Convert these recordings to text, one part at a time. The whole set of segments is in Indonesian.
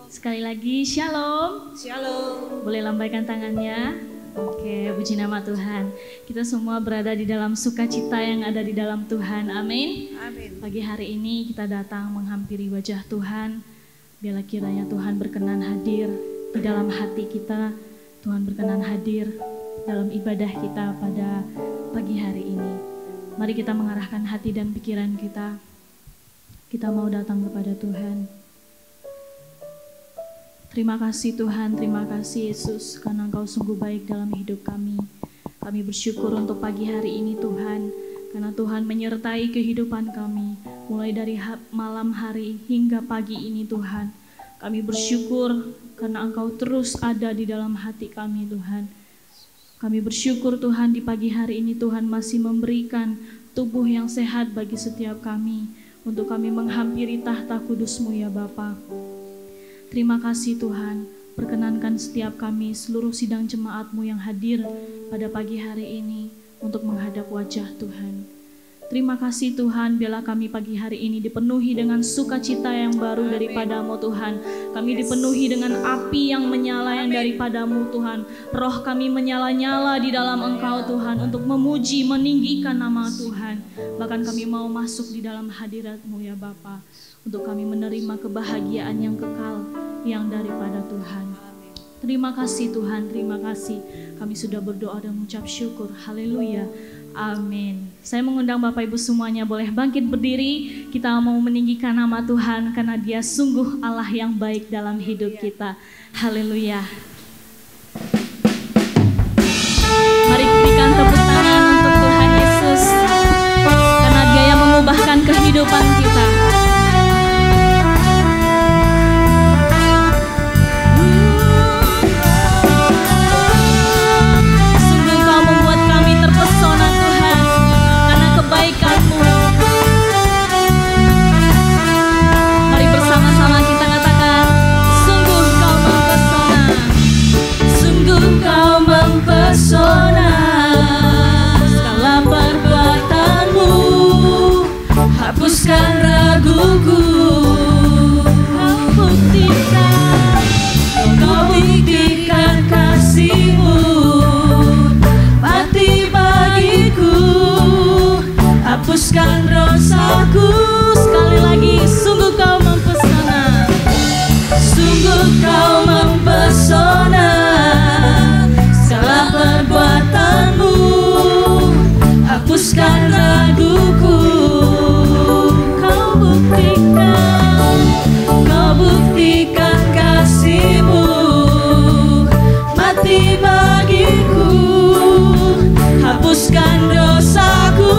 Sekali lagi, Shalom. Shalom. Boleh lambaikan tangannya. Oke, puji nama Tuhan. Kita semua berada di dalam sukacita yang ada di dalam Tuhan. Amin. Amin. Pagi hari ini kita datang menghampiri wajah Tuhan. Biarlah kiranya Tuhan berkenan hadir di dalam hati kita. Tuhan berkenan hadir dalam ibadah kita pada pagi hari ini. Mari kita mengarahkan hati dan pikiran kita. Kita mau datang kepada Tuhan. Terima kasih Tuhan, terima kasih Yesus, karena Engkau sungguh baik dalam hidup kami. Kami bersyukur untuk pagi hari ini Tuhan, karena Tuhan menyertai kehidupan kami, mulai dari malam hari hingga pagi ini Tuhan. Kami bersyukur karena Engkau terus ada di dalam hati kami Tuhan. Kami bersyukur Tuhan di pagi hari ini Tuhan masih memberikan tubuh yang sehat bagi setiap kami, untuk kami menghampiri tahta kudus-Mu ya Bapa. Terima kasih Tuhan, perkenankan setiap kami seluruh sidang jemaat-Mu yang hadir pada pagi hari ini untuk menghadap wajah Tuhan. Terima kasih Tuhan, biarlah kami pagi hari ini dipenuhi dengan sukacita yang baru daripada-Mu Tuhan. Kami dipenuhi dengan api yang menyala yang daripada-Mu Tuhan. Roh kami menyala-nyala di dalam Engkau Tuhan untuk memuji, meninggikan nama Tuhan. Bahkan kami mau masuk di dalam hadirat-Mu ya Bapa, untuk kami menerima kebahagiaan yang kekal yang daripada Tuhan. Terima kasih Tuhan, terima kasih. Kami sudah berdoa dan mengucap syukur. Haleluya. Amin. Saya mengundang Bapak Ibu semuanya boleh bangkit berdiri. Kita mau meninggikan nama Tuhan karena Dia sungguh Allah yang baik dalam hidup kita. Haleluya. Mari berikan tepuk tangan untuk Tuhan Yesus, karena Dia yang mengubahkan kehidupan kita. Kebaikan-Mu. Mari bersama-sama kita katakan, sungguh Kau mempesona, sungguh Kau mempesona. Segala perbuatan-Mu hapuskan raguku. Kau buktikan kasih-Mu, mati bagiku, hapuskan dosaku. Sekali lagi, sungguh Kau mempesona, sungguh Kau mempesona. Segala perbuatan-Mu hapuskan raguku. Kau buktikan kasih-Mu, mati bagiku, hapuskan dosaku.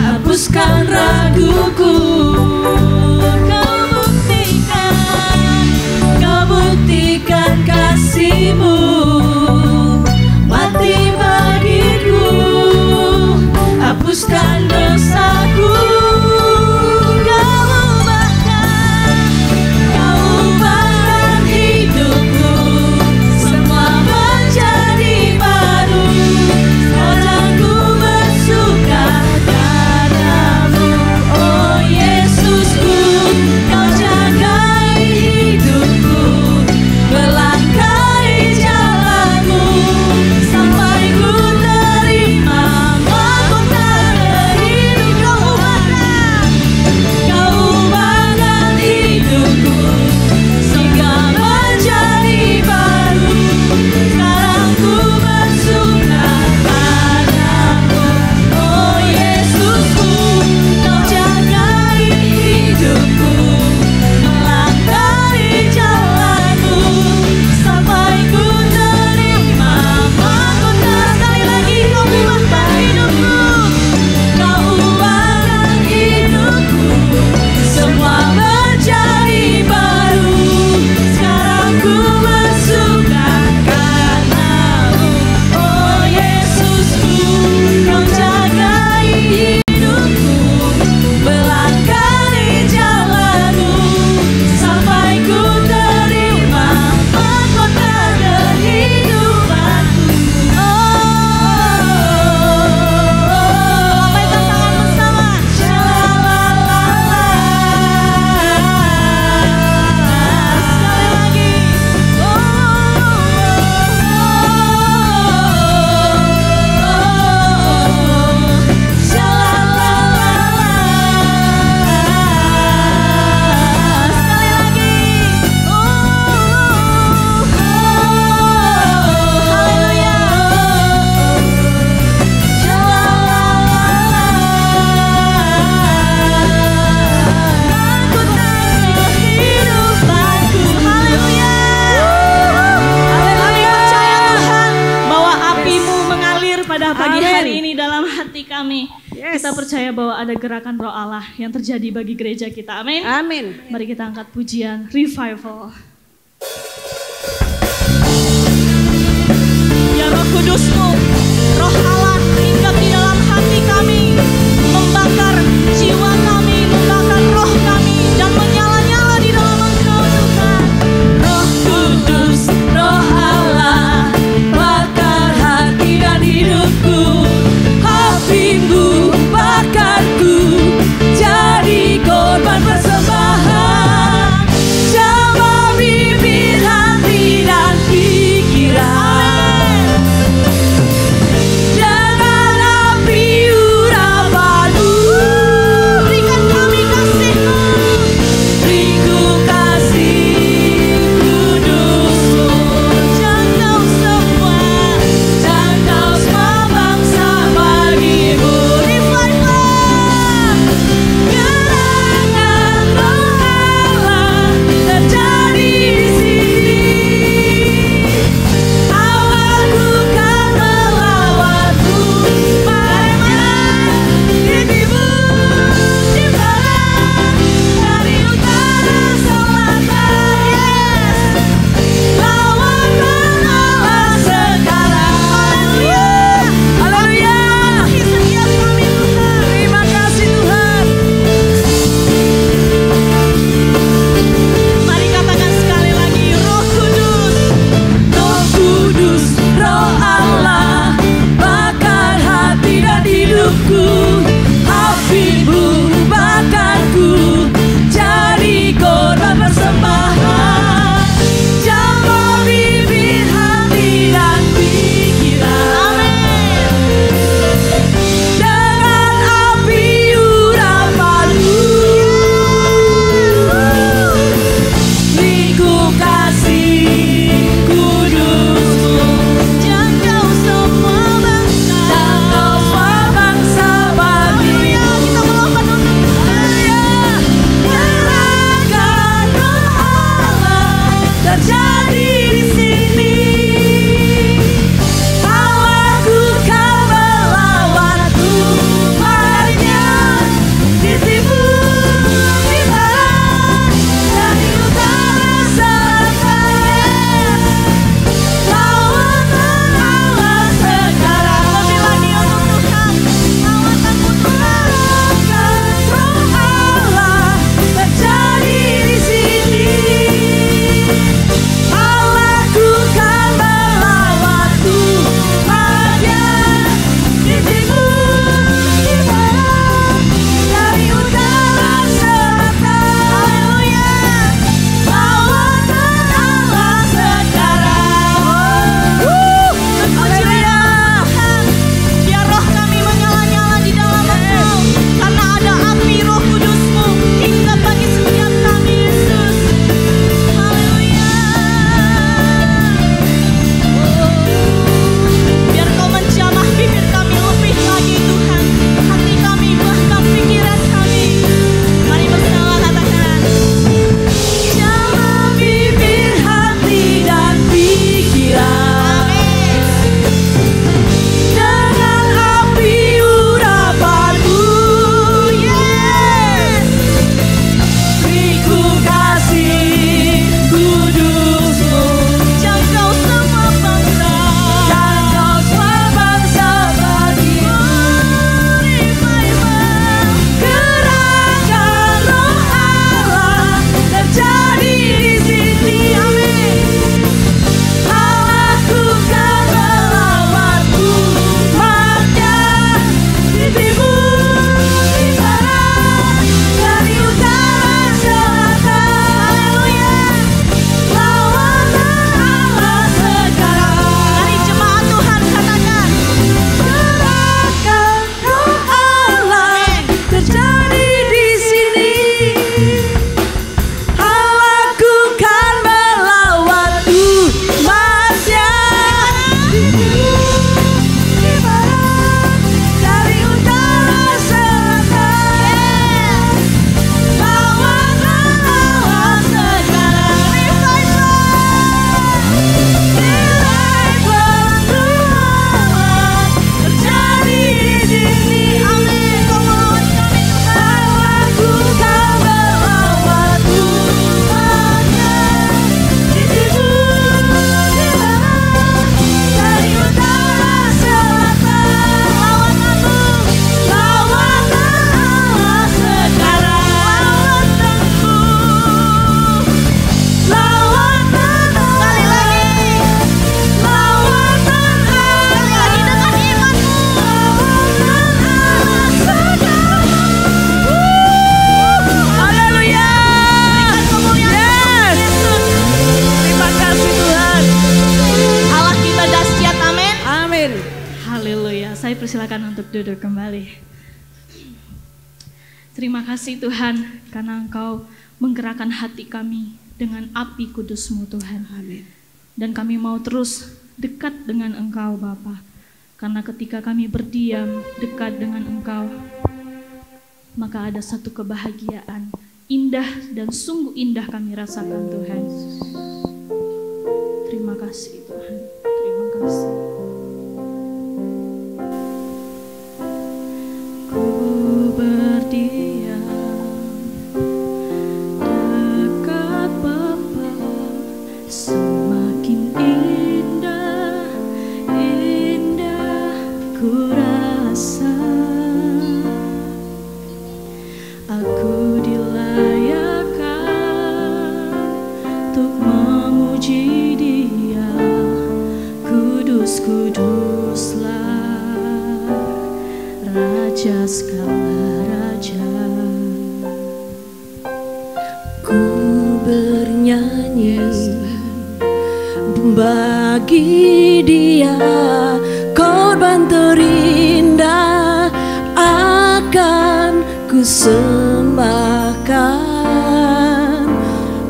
Hapuskan raguku. Kau buktikan kasih-Mu, mati bagiku, hapuskan dosaku. Kau ubahkan hidupku, semua menjadi baru. Wajahku bersuka, oh Yesus. kami. Yes. Kita percaya bahwa ada gerakan Roh Allah yang terjadi bagi gereja kita. Amin. Amin. Mari kita angkat pujian revival. Ya Roh Kudus-Mu, Roh Allah hinggap di dalam hati kami, membakar jiwa kami, membakar roh kami, dan menyala-nyala di dalam Engkau Tuhan. Roh Kudus, Roh Allah, bakar hati dan hidupku, api-Mu bakarku, jadi korban persembahan. Jabari Duduk kembali. Terima kasih Tuhan karena Engkau menggerakkan hati kami dengan api kudus-Mu Tuhan. Amin. Dan kami mau terus dekat dengan Engkau Bapa. Karena ketika kami berdiam dekat dengan Engkau, maka ada satu kebahagiaan indah dan sungguh indah kami rasakan Tuhan. Terima kasih Tuhan. Terima kasih. Ku berdiam dekat Bapa, semakin indah, indah ku rasa. Aku dilayakkan untuk memuji Dia, kudus-kuduslah Raja segala raja. Ku bernyanyi bagi Dia, korban terindah akan ku sembahkan,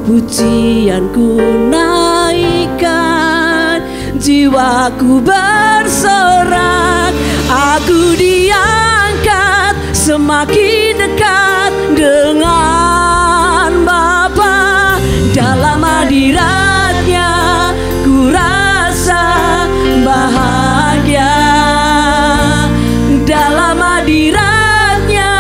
pujianku naikkan, jiwaku bersorak. Aku diangkat semakin dekat dengan Bapa. Dalam hadirat-Nya ku rasa bahagia. Dalam hadirat-Nya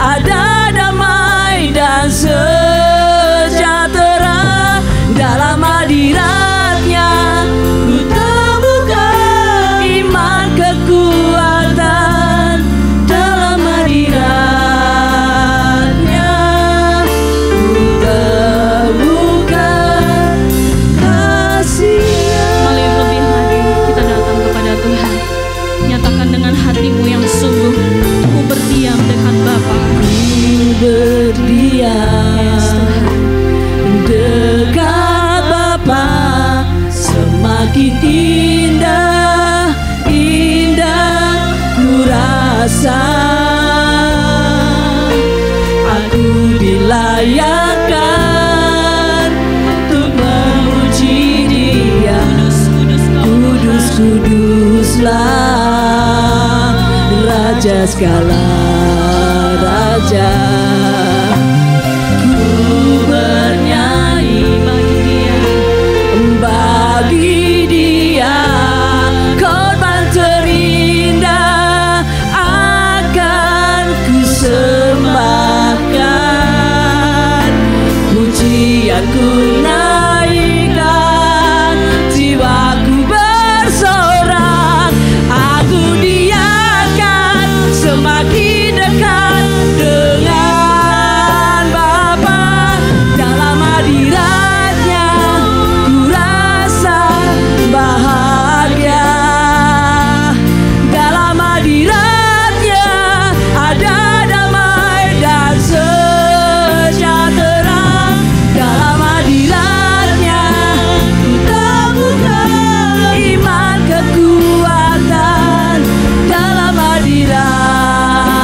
ada damai dan sejahtera. Dalam hadirat-Nya ku temukan iman kekuatan. Dalam hadirat-Nya ku temukan kasih-Nya. Mari lebih lagi kita datang kepada Tuhan. Nyatakan dengan hatimu yang sungguh, ku berdiam dekat Bapa. Berdiam dekat Bapa, semakin indah, indah ku rasa. Aku dilayakkan untuk memuji Dia, kudus-kuduslah Raja segala raja. Ku bernyanyi bagi Dia, korban terindah akan ku sembahkan, pujianku naikkan, jiwaku bersorak. Aku diangkat semakin dekat dengan Bapa. Dalam hadirat-Nya ku rasa bahagia. Dalam hadirat-Nya ada damai dan sejahtera. Dalam hadirat-Nya ku temukan iman kekuatan. Dalam hadirat-Nya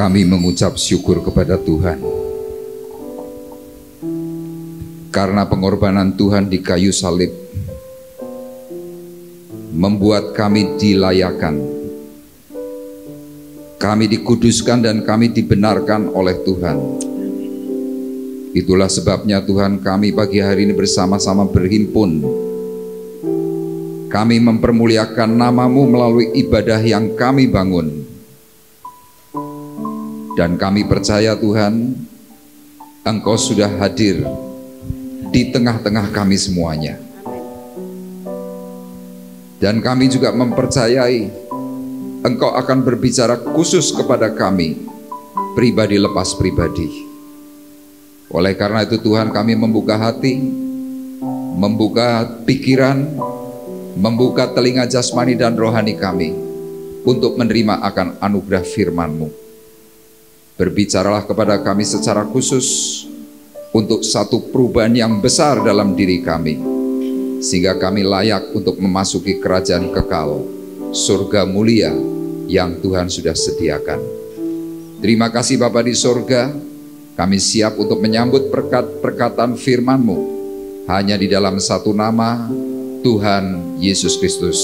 Kami mengucap syukur kepada Tuhan karena pengorbanan Tuhan di kayu salib membuat kami dilayakan, kami dikuduskan dan kami dibenarkan oleh Tuhan. Itulah sebabnya Tuhan, kami pagi hari ini bersama-sama berhimpun. Kami mempermuliakan nama-Mu melalui ibadah yang kami bangun. Dan kami percaya Tuhan, Engkau sudah hadir di tengah-tengah kami semuanya. Dan kami juga mempercayai Engkau akan berbicara khusus kepada kami, pribadi lepas pribadi. Oleh karena itu Tuhan, kami membuka hati, membuka pikiran, membuka telinga jasmani dan rohani kami untuk menerima akan anugerah firman-Mu. Berbicaralah kepada kami secara khusus untuk satu perubahan yang besar dalam diri kami, sehingga kami layak untuk memasuki kerajaan kekal, surga mulia yang Tuhan sudah sediakan. Terima kasih Bapa di surga, kami siap untuk menyambut perkataan firman-Mu hanya di dalam satu nama, Tuhan Yesus Kristus.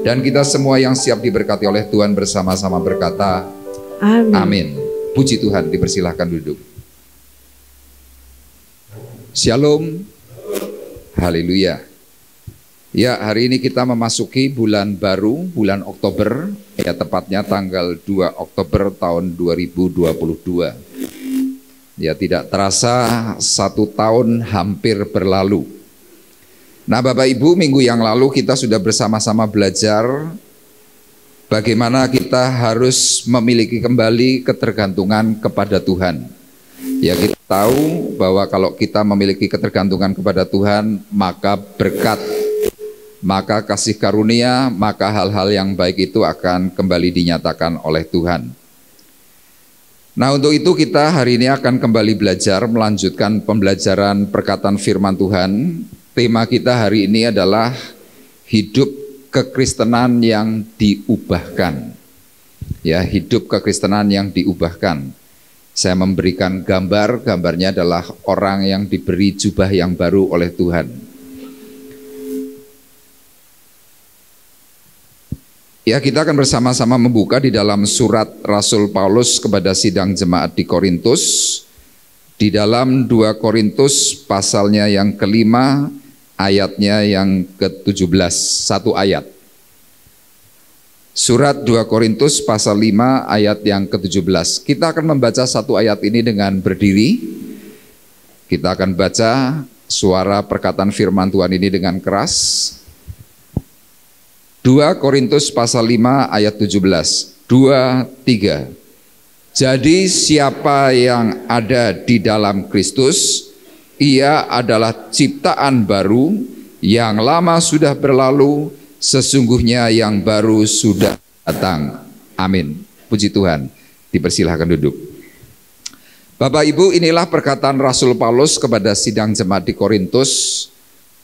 Dan kita semua yang siap diberkati oleh Tuhan bersama-sama berkata, Amin. Amin. Puji Tuhan, dipersilahkan duduk. Shalom. Haleluya. Ya, hari ini kita memasuki bulan baru, bulan Oktober, ya tepatnya tanggal 2 Oktober tahun 2022. Ya, tidak terasa 1 tahun hampir berlalu. Nah, Bapak Ibu, minggu yang lalu kita sudah bersama-sama belajar bagaimana kita harus memiliki kembali ketergantungan kepada Tuhan. Ya, kita tahu bahwa kalau kita memiliki ketergantungan kepada Tuhan, maka berkat, maka kasih karunia, maka hal-hal yang baik itu akan kembali dinyatakan oleh Tuhan. Nah, untuk itu kita hari ini akan kembali belajar, melanjutkan pembelajaran perkataan firman Tuhan. Tema kita hari ini adalah hidup kekristenan yang diubahkan. Ya, hidup kekristenan yang diubahkan. Saya memberikan gambarnya adalah orang yang diberi jubah yang baru oleh Tuhan. Ya, kita akan bersama-sama membuka di dalam surat Rasul Paulus kepada sidang jemaat di Korintus. Di dalam 2 Korintus pasalnya yang kelima, ayatnya yang ke-17, satu ayat. Surat 2 Korintus pasal 5 ayat yang ke-17. Kita akan membaca satu ayat ini dengan berdiri. Kita akan baca suara perkataan firman Tuhan ini dengan keras. 2 Korintus pasal 5 ayat 17. 2, 3. Jadi siapa yang ada di dalam Kristus, ia adalah ciptaan baru, yang lama sudah berlalu, sesungguhnya yang baru sudah datang. Amin. Puji Tuhan. Dipersilahkan duduk. Bapak Ibu, inilah perkataan Rasul Paulus kepada sidang jemaat di Korintus.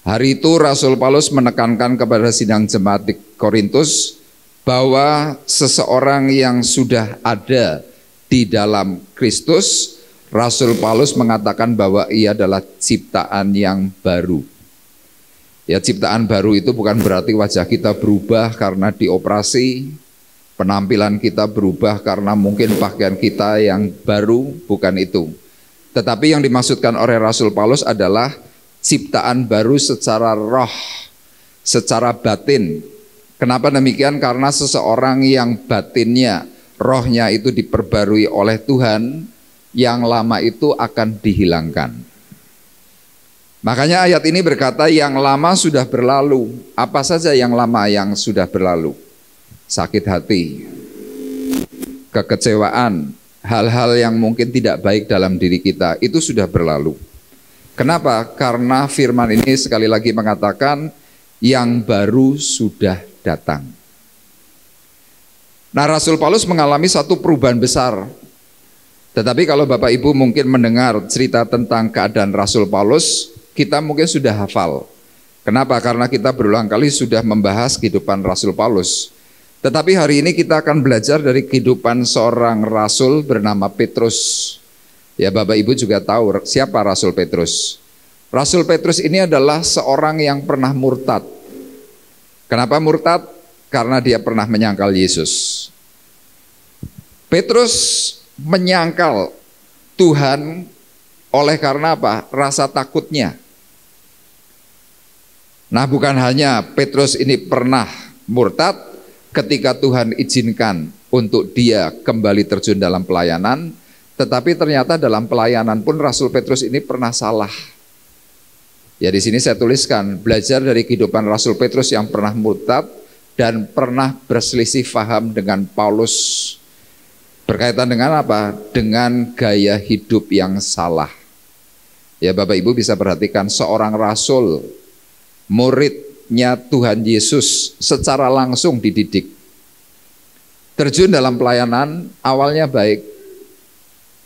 Hari itu Rasul Paulus menekankan kepada sidang jemaat di Korintus bahwa seseorang yang sudah ada di dalam Kristus, Rasul Paulus mengatakan bahwa ia adalah ciptaan yang baru. Ya, ciptaan baru itu bukan berarti wajah kita berubah karena dioperasi, penampilan kita berubah karena mungkin pakaian kita yang baru, bukan itu. Tetapi yang dimaksudkan oleh Rasul Paulus adalah ciptaan baru secara roh, secara batin. Kenapa demikian? Karena seseorang yang batinnya, rohnya itu diperbarui oleh Tuhan, yang lama itu akan dihilangkan. Makanya ayat ini berkata yang lama sudah berlalu. Apa saja yang lama yang sudah berlalu? Sakit hati, kekecewaan, hal-hal yang mungkin tidak baik dalam diri kita, itu sudah berlalu. Kenapa? Karena firman ini sekali lagi mengatakan yang baru sudah datang. Nah, Rasul Paulus mengalami satu perubahan besar. Tetapi kalau Bapak Ibu mungkin mendengar cerita tentang keadaan Rasul Paulus, kita mungkin sudah hafal. Kenapa? Karena kita berulang kali sudah membahas kehidupan Rasul Paulus. Tetapi hari ini kita akan belajar dari kehidupan seorang rasul bernama Petrus. Ya, Bapak Ibu juga tahu siapa Rasul Petrus. Rasul Petrus ini adalah seorang yang pernah murtad. Kenapa murtad? Karena dia pernah menyangkal Yesus. Petrus menyangkal Tuhan oleh karena apa? Rasa takutnya. Nah, bukan hanya Petrus ini pernah murtad ketika Tuhan izinkan untuk dia kembali terjun dalam pelayanan, tetapi ternyata dalam pelayanan pun Rasul Petrus ini pernah salah. Ya, di sini saya tuliskan belajar dari kehidupan Rasul Petrus yang pernah murtad dan pernah berselisih paham dengan Paulus. Berkaitan dengan apa? Dengan gaya hidup yang salah. Ya, Bapak Ibu bisa perhatikan seorang rasul, muridnya Tuhan Yesus secara langsung dididik. Terjun dalam pelayanan awalnya baik,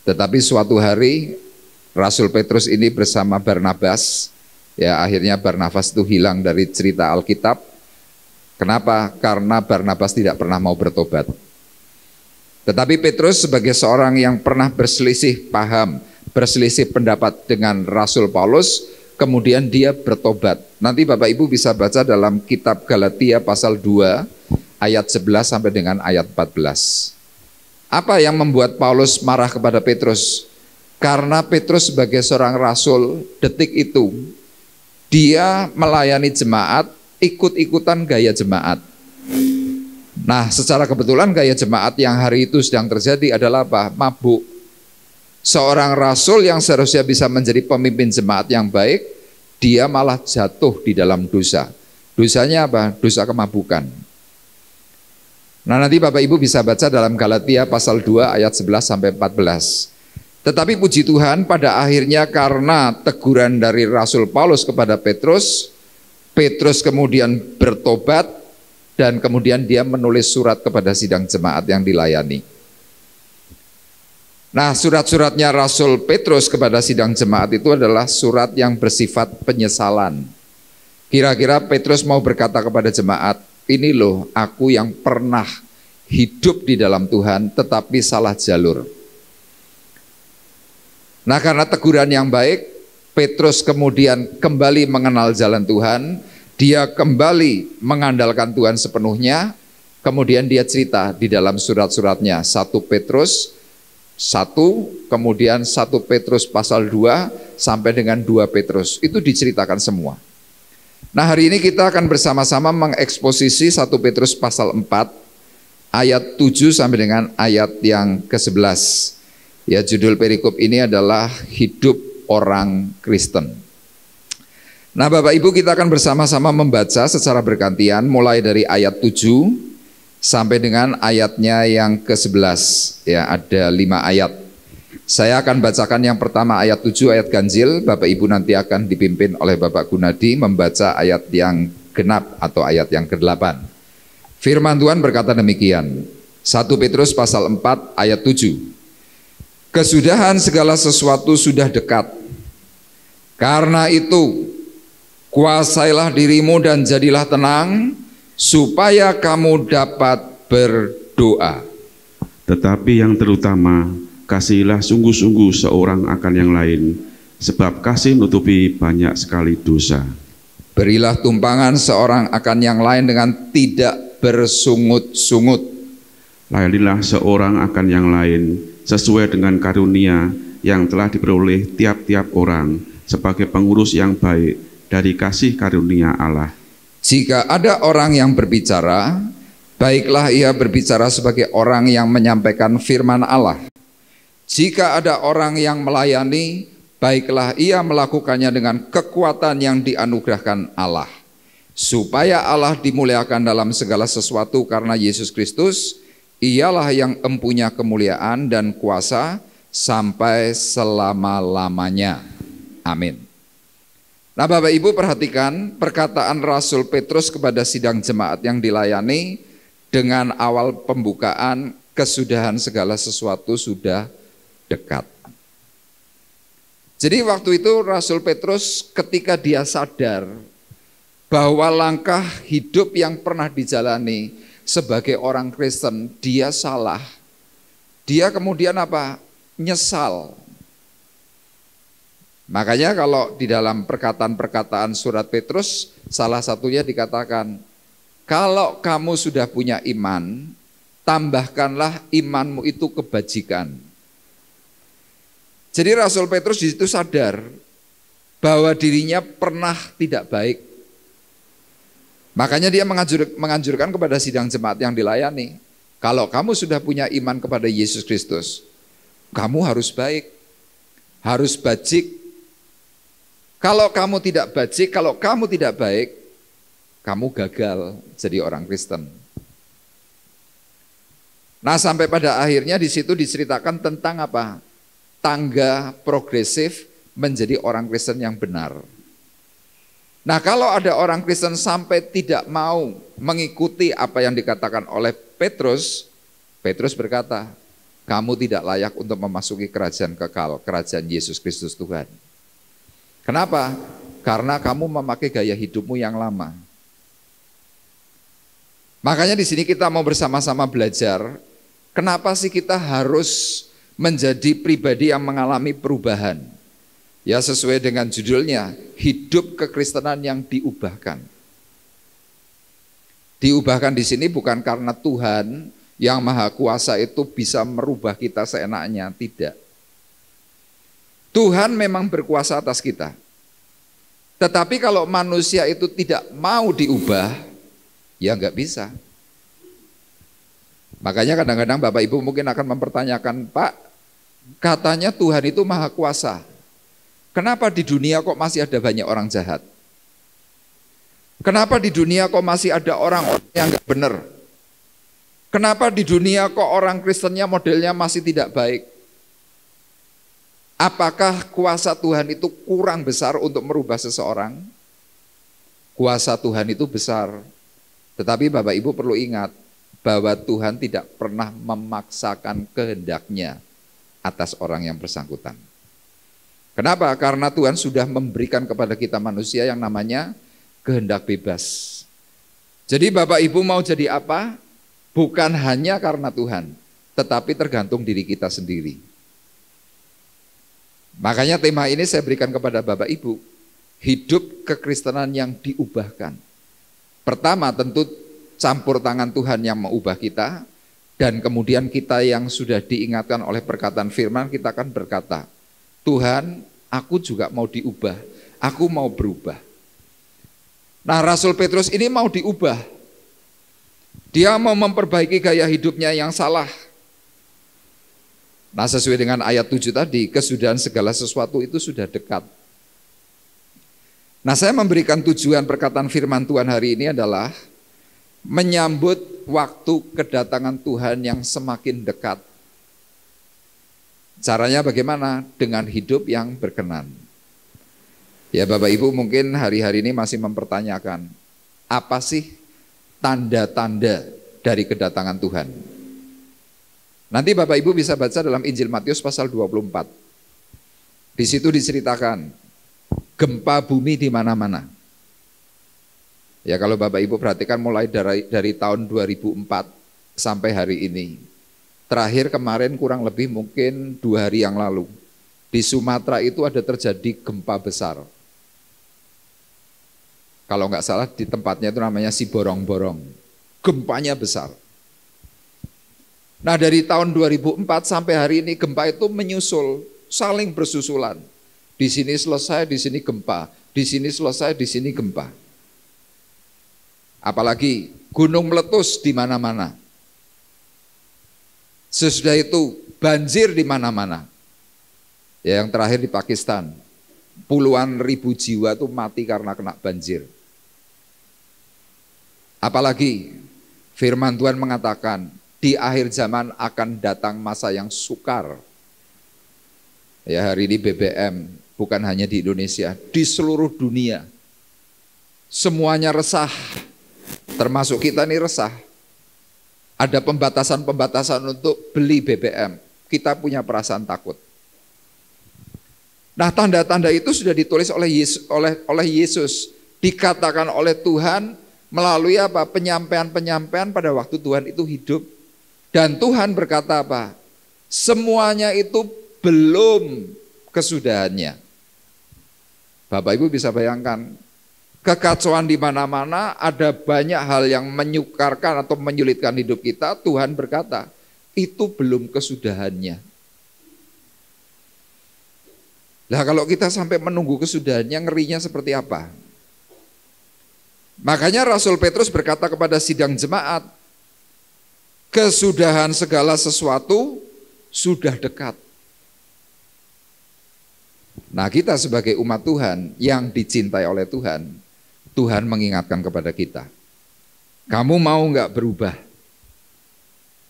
tetapi suatu hari Rasul Petrus ini bersama Barnabas, ya akhirnya Barnabas itu hilang dari cerita Alkitab. Kenapa? Karena Barnabas tidak pernah mau bertobat. Tetapi Petrus sebagai seorang yang pernah berselisih paham, berselisih pendapat dengan Rasul Paulus, kemudian dia bertobat. Nanti Bapak Ibu bisa baca dalam kitab Galatia pasal 2 ayat 11 sampai dengan ayat 14. Apa yang membuat Paulus marah kepada Petrus? Karena Petrus sebagai seorang rasul, detik itu dia melayani jemaat, ikut-ikutan gaya jemaat. Nah, secara kebetulan gaya jemaat yang hari itu sedang terjadi adalah apa? Mabuk. Seorang rasul yang seharusnya bisa menjadi pemimpin jemaat yang baik, dia malah jatuh di dalam dosa. Dosanya apa? Dosa kemabukan. Nah, nanti Bapak Ibu bisa baca dalam Galatia pasal 2 ayat 11 sampai 14. Tetapi puji Tuhan, pada akhirnya karena teguran dari Rasul Paulus kepada Petrus, Petrus kemudian bertobat dan kemudian dia menulis surat kepada sidang jemaat yang dilayani. Nah, surat-suratnya Rasul Petrus kepada sidang jemaat itu adalah surat yang bersifat penyesalan. Kira-kira Petrus mau berkata kepada jemaat, ini loh aku yang pernah hidup di dalam Tuhan tetapi salah jalur. Nah, karena teguran yang baik, Petrus kemudian kembali mengenal jalan Tuhan, dia kembali mengandalkan Tuhan sepenuhnya, kemudian dia cerita di dalam surat-suratnya 1 Petrus 1, kemudian 1 Petrus pasal 2 sampai dengan 2 Petrus, itu diceritakan semua. Nah, hari ini kita akan bersama-sama mengeksposisi 1 Petrus pasal 4 ayat 7 sampai dengan ayat yang ke-11. Ya, judul perikop ini adalah hidup orang Kristen. Nah, Bapak Ibu, kita akan bersama-sama membaca secara bergantian mulai dari ayat 7 sampai dengan ayatnya yang ke-11. Ya, ada 5 ayat. Saya akan bacakan yang pertama ayat 7, ayat ganjil. Bapak Ibu nanti akan dipimpin oleh Bapak Gunadi membaca ayat yang genap atau ayat yang ke-8. Firman Tuhan berkata demikian. 1 Petrus pasal 4 ayat 7. Kesudahan segala sesuatu sudah dekat. Karena itu kuasailah dirimu dan jadilah tenang, supaya kamu dapat berdoa. Tetapi yang terutama, kasihilah sungguh-sungguh seorang akan yang lain, sebab kasih menutupi banyak sekali dosa. Berilah tumpangan seorang akan yang lain dengan tidak bersungut-sungut. Layanilah seorang akan yang lain, sesuai dengan karunia yang telah diperoleh tiap-tiap orang, sebagai pengurus yang baik dari kasih karunia Allah. Jika ada orang yang berbicara, baiklah ia berbicara sebagai orang yang menyampaikan firman Allah. Jika ada orang yang melayani, baiklah ia melakukannya dengan kekuatan yang dianugerahkan Allah, supaya Allah dimuliakan dalam segala sesuatu karena Yesus Kristus, ialah yang empunya kemuliaan dan kuasa sampai selama-lamanya. Amin. Nah, Bapak Ibu perhatikan perkataan Rasul Petrus kepada sidang jemaat yang dilayani dengan awal pembukaan, kesudahan segala sesuatu sudah dekat. Jadi waktu itu Rasul Petrus ketika dia sadar bahwa langkah hidup yang pernah dijalani, sebagai orang Kristen dia salah, dia kemudian apa? Nyesal. Makanya kalau di dalam perkataan-perkataan surat Petrus, salah satunya dikatakan, kalau kamu sudah punya iman, tambahkanlah imanmu itu kebajikan. Jadi Rasul Petrus di situ sadar bahwa dirinya pernah tidak baik. Makanya dia menganjurkan kepada sidang jemaat yang dilayani, kalau kamu sudah punya iman kepada Yesus Kristus, kamu harus baik, harus bajik. Kalau kamu tidak bajik, kalau kamu tidak baik, kamu gagal jadi orang Kristen. Nah, sampai pada akhirnya di situ diceritakan tentang apa? Tangga progresif menjadi orang Kristen yang benar. Nah, kalau ada orang Kristen sampai tidak mau mengikuti apa yang dikatakan oleh Petrus, Petrus berkata, kamu tidak layak untuk memasuki kerajaan kekal, kerajaan Yesus Kristus Tuhan. Kenapa? Karena kamu memakai gaya hidupmu yang lama. Makanya di sini kita mau bersama-sama belajar, kenapa sih kita harus menjadi pribadi yang mengalami perubahan? Ya, sesuai dengan judulnya, hidup kekristenan yang diubahkan. Diubahkan di sini bukan karena Tuhan yang Maha Kuasa itu bisa merubah kita seenaknya, tidak. Tuhan memang berkuasa atas kita. Tetapi kalau manusia itu tidak mau diubah, ya nggak bisa. Makanya kadang-kadang Bapak Ibu mungkin akan mempertanyakan, Pak, katanya Tuhan itu Maha Kuasa. Kenapa di dunia kok masih ada banyak orang jahat? Kenapa di dunia kok masih ada orang yang nggak benar? Kenapa di dunia kok orang Kristennya modelnya masih tidak baik? Apakah kuasa Tuhan itu kurang besar untuk merubah seseorang? Kuasa Tuhan itu besar. Tetapi Bapak Ibu perlu ingat bahwa Tuhan tidak pernah memaksakan kehendaknya atas orang yang bersangkutan. Kenapa? Karena Tuhan sudah memberikan kepada kita manusia yang namanya kehendak bebas. Jadi Bapak Ibu mau jadi apa? Bukan hanya karena Tuhan, tetapi tergantung diri kita sendiri. Makanya tema ini saya berikan kepada Bapak Ibu, hidup kekristenan yang diubahkan. Pertama tentu campur tangan Tuhan yang mengubah kita, dan kemudian kita yang sudah diingatkan oleh perkataan firman, kita akan berkata, Tuhan, aku juga mau diubah, aku mau berubah. Nah, Rasul Petrus ini mau diubah. Dia mau memperbaiki gaya hidupnya yang salah. Nah, sesuai dengan ayat 7 tadi, kesudahan segala sesuatu itu sudah dekat. Nah, saya memberikan tujuan perkataan firman Tuhan hari ini adalah menyambut waktu kedatangan Tuhan yang semakin dekat. Caranya bagaimana? Dengan hidup yang berkenan. Ya, Bapak Ibu mungkin hari-hari ini masih mempertanyakan, apa sih tanda-tanda dari kedatangan Tuhan? Nanti Bapak Ibu bisa baca dalam Injil Matius pasal 24. Di situ diceritakan gempa bumi di mana-mana. Ya, kalau Bapak Ibu perhatikan mulai dari tahun 2004 sampai hari ini. Terakhir kemarin kurang lebih mungkin 2 hari yang lalu. Di Sumatera itu ada terjadi gempa besar. Kalau nggak salah di tempatnya itu namanya Siborong-Borong. Gempanya besar. Nah, dari tahun 2004 sampai hari ini gempa itu menyusul, saling bersusulan. Di sini selesai, di sini gempa. Di sini selesai, di sini gempa. Apalagi gunung meletus di mana-mana. Sesudah itu banjir di mana-mana. Ya, yang terakhir di Pakistan, puluhan ribu jiwa itu mati karena kena banjir. Apalagi firman Tuhan mengatakan, di akhir zaman akan datang masa yang sukar. Ya, hari ini BBM bukan hanya di Indonesia, di seluruh dunia. Semuanya resah, termasuk kita ini resah. Ada pembatasan-pembatasan untuk beli BBM. Kita punya perasaan takut. Nah, tanda-tanda itu sudah ditulis oleh Yesus, dikatakan oleh Tuhan melalui apa? Penyampaian-penyampaian pada waktu Tuhan itu hidup. Dan Tuhan berkata apa? Semuanya itu belum kesudahannya. Bapak Ibu bisa bayangkan, kekacauan di mana-mana, ada banyak hal yang menyukarkan atau menyulitkan hidup kita. Tuhan berkata, itu belum kesudahannya. Nah, kalau kita sampai menunggu kesudahannya, ngerinya seperti apa? Makanya Rasul Petrus berkata kepada sidang jemaat, kesudahan segala sesuatu sudah dekat. Nah, kita sebagai umat Tuhan yang dicintai oleh Tuhan, Tuhan mengingatkan kepada kita, kamu mau nggak berubah?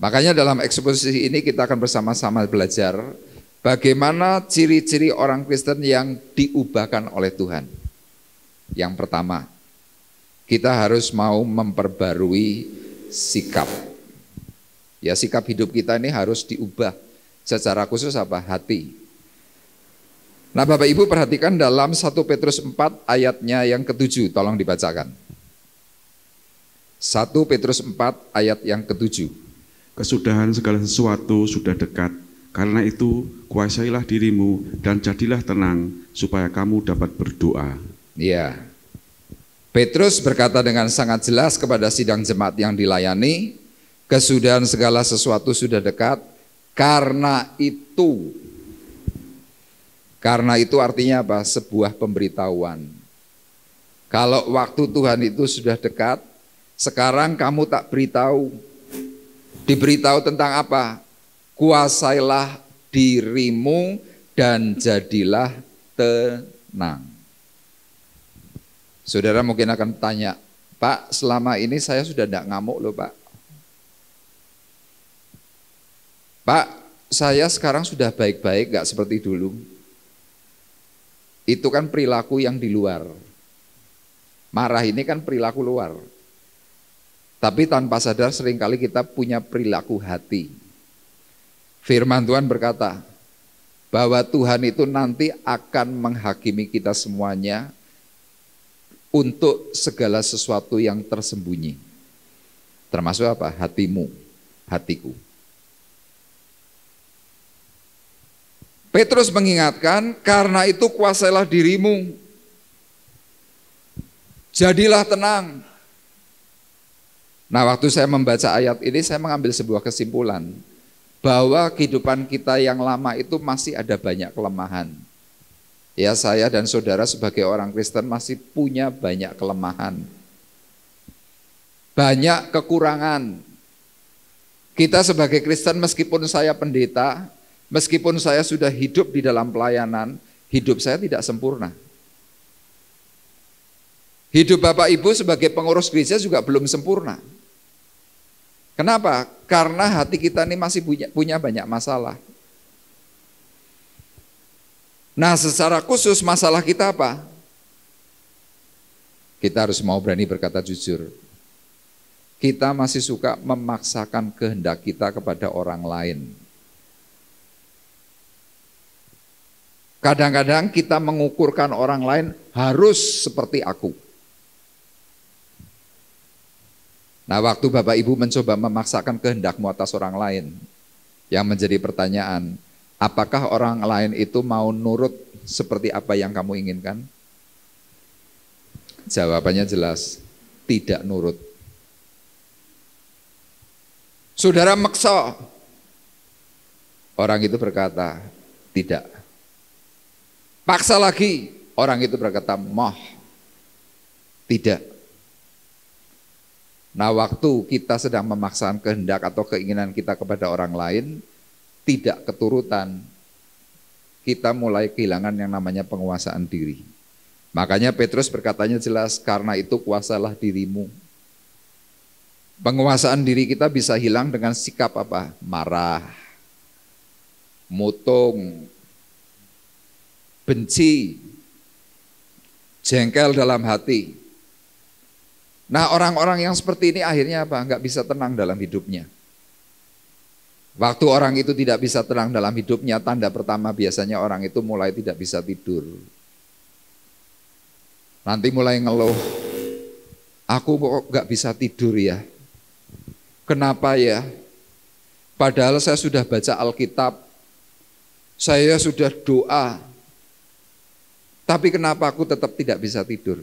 Makanya dalam eksposisi ini kita akan bersama-sama belajar bagaimana ciri-ciri orang Kristen yang diubahkan oleh Tuhan. Yang pertama, kita harus mau memperbarui sikap. Ya, sikap hidup kita ini harus diubah. Secara khusus apa? Hati. Nah, Bapak Ibu perhatikan dalam 1 Petrus 4 ayatnya yang ke-7, tolong dibacakan. 1 Petrus 4 ayat yang ke-7. Kesudahan segala sesuatu sudah dekat, karena itu kuasailah dirimu dan jadilah tenang supaya kamu dapat berdoa. Ya, Petrus berkata dengan sangat jelas kepada sidang jemaat yang dilayani, kesudahan segala sesuatu sudah dekat, karena itu. Karena itu artinya apa? Sebuah pemberitahuan. Kalau waktu Tuhan itu sudah dekat, sekarang kamu tak beritahu. Diberitahu tentang apa? Kuasailah dirimu dan jadilah tenang. Saudara mungkin akan tanya, Pak, selama ini saya sudah tidak ngamuk loh Pak. Pak, saya sekarang sudah baik-baik, gak seperti dulu. Itu kan perilaku yang di luar. Marah ini kan perilaku luar. Tapi tanpa sadar seringkali kita punya perilaku hati. Firman Tuhan berkata bahwa Tuhan itu nanti akan menghakimi kita semuanya untuk segala sesuatu yang tersembunyi. Termasuk apa? Hatimu, hatiku. Petrus mengingatkan, karena itu kuasailah dirimu. Jadilah tenang. Nah, waktu saya membaca ayat ini, saya mengambil sebuah kesimpulan bahwa kehidupan kita yang lama itu masih ada banyak kelemahan. Ya, saya dan saudara sebagai orang Kristen masih punya banyak kelemahan. Banyak kekurangan. Kita sebagai Kristen, meskipun saya pendeta, meskipun saya sudah hidup di dalam pelayanan, hidup saya tidak sempurna. Hidup Bapak Ibu sebagai pengurus gereja juga belum sempurna. Kenapa? Karena hati kita ini masih punya banyak masalah. Nah, secara khusus masalah kita apa? Kita harus mau berani berkata jujur. Kita masih suka memaksakan kehendak kita kepada orang lain. Kadang-kadang kita mengukurkan orang lain harus seperti aku. Nah, waktu Bapak Ibu mencoba memaksakan kehendakmu atas orang lain, yang menjadi pertanyaan, apakah orang lain itu mau nurut seperti apa yang kamu inginkan? Jawabannya jelas, tidak nurut. Saudara maksa, orang itu berkata, tidak. Paksa lagi, orang itu berkata, moh, tidak. Nah, waktu kita sedang memaksakan kehendak atau keinginan kita kepada orang lain, tidak keturutan, kita mulai kehilangan yang namanya penguasaan diri. Makanya Petrus berkatanya jelas, karena itu kuasalah dirimu. Penguasaan diri kita bisa hilang dengan sikap apa? Marah, mutung, benci, jengkel dalam hati. Nah, orang-orang yang seperti ini akhirnya apa? Enggak bisa tenang dalam hidupnya. Waktu orang itu tidak bisa tenang dalam hidupnya, tanda pertama biasanya orang itu mulai tidak bisa tidur. Nanti mulai ngeluh, Aku kok gak bisa tidur ya. Kenapa ya? Padahal saya sudah baca Alkitab, saya sudah doa, tapi kenapa aku tetap tidak bisa tidur?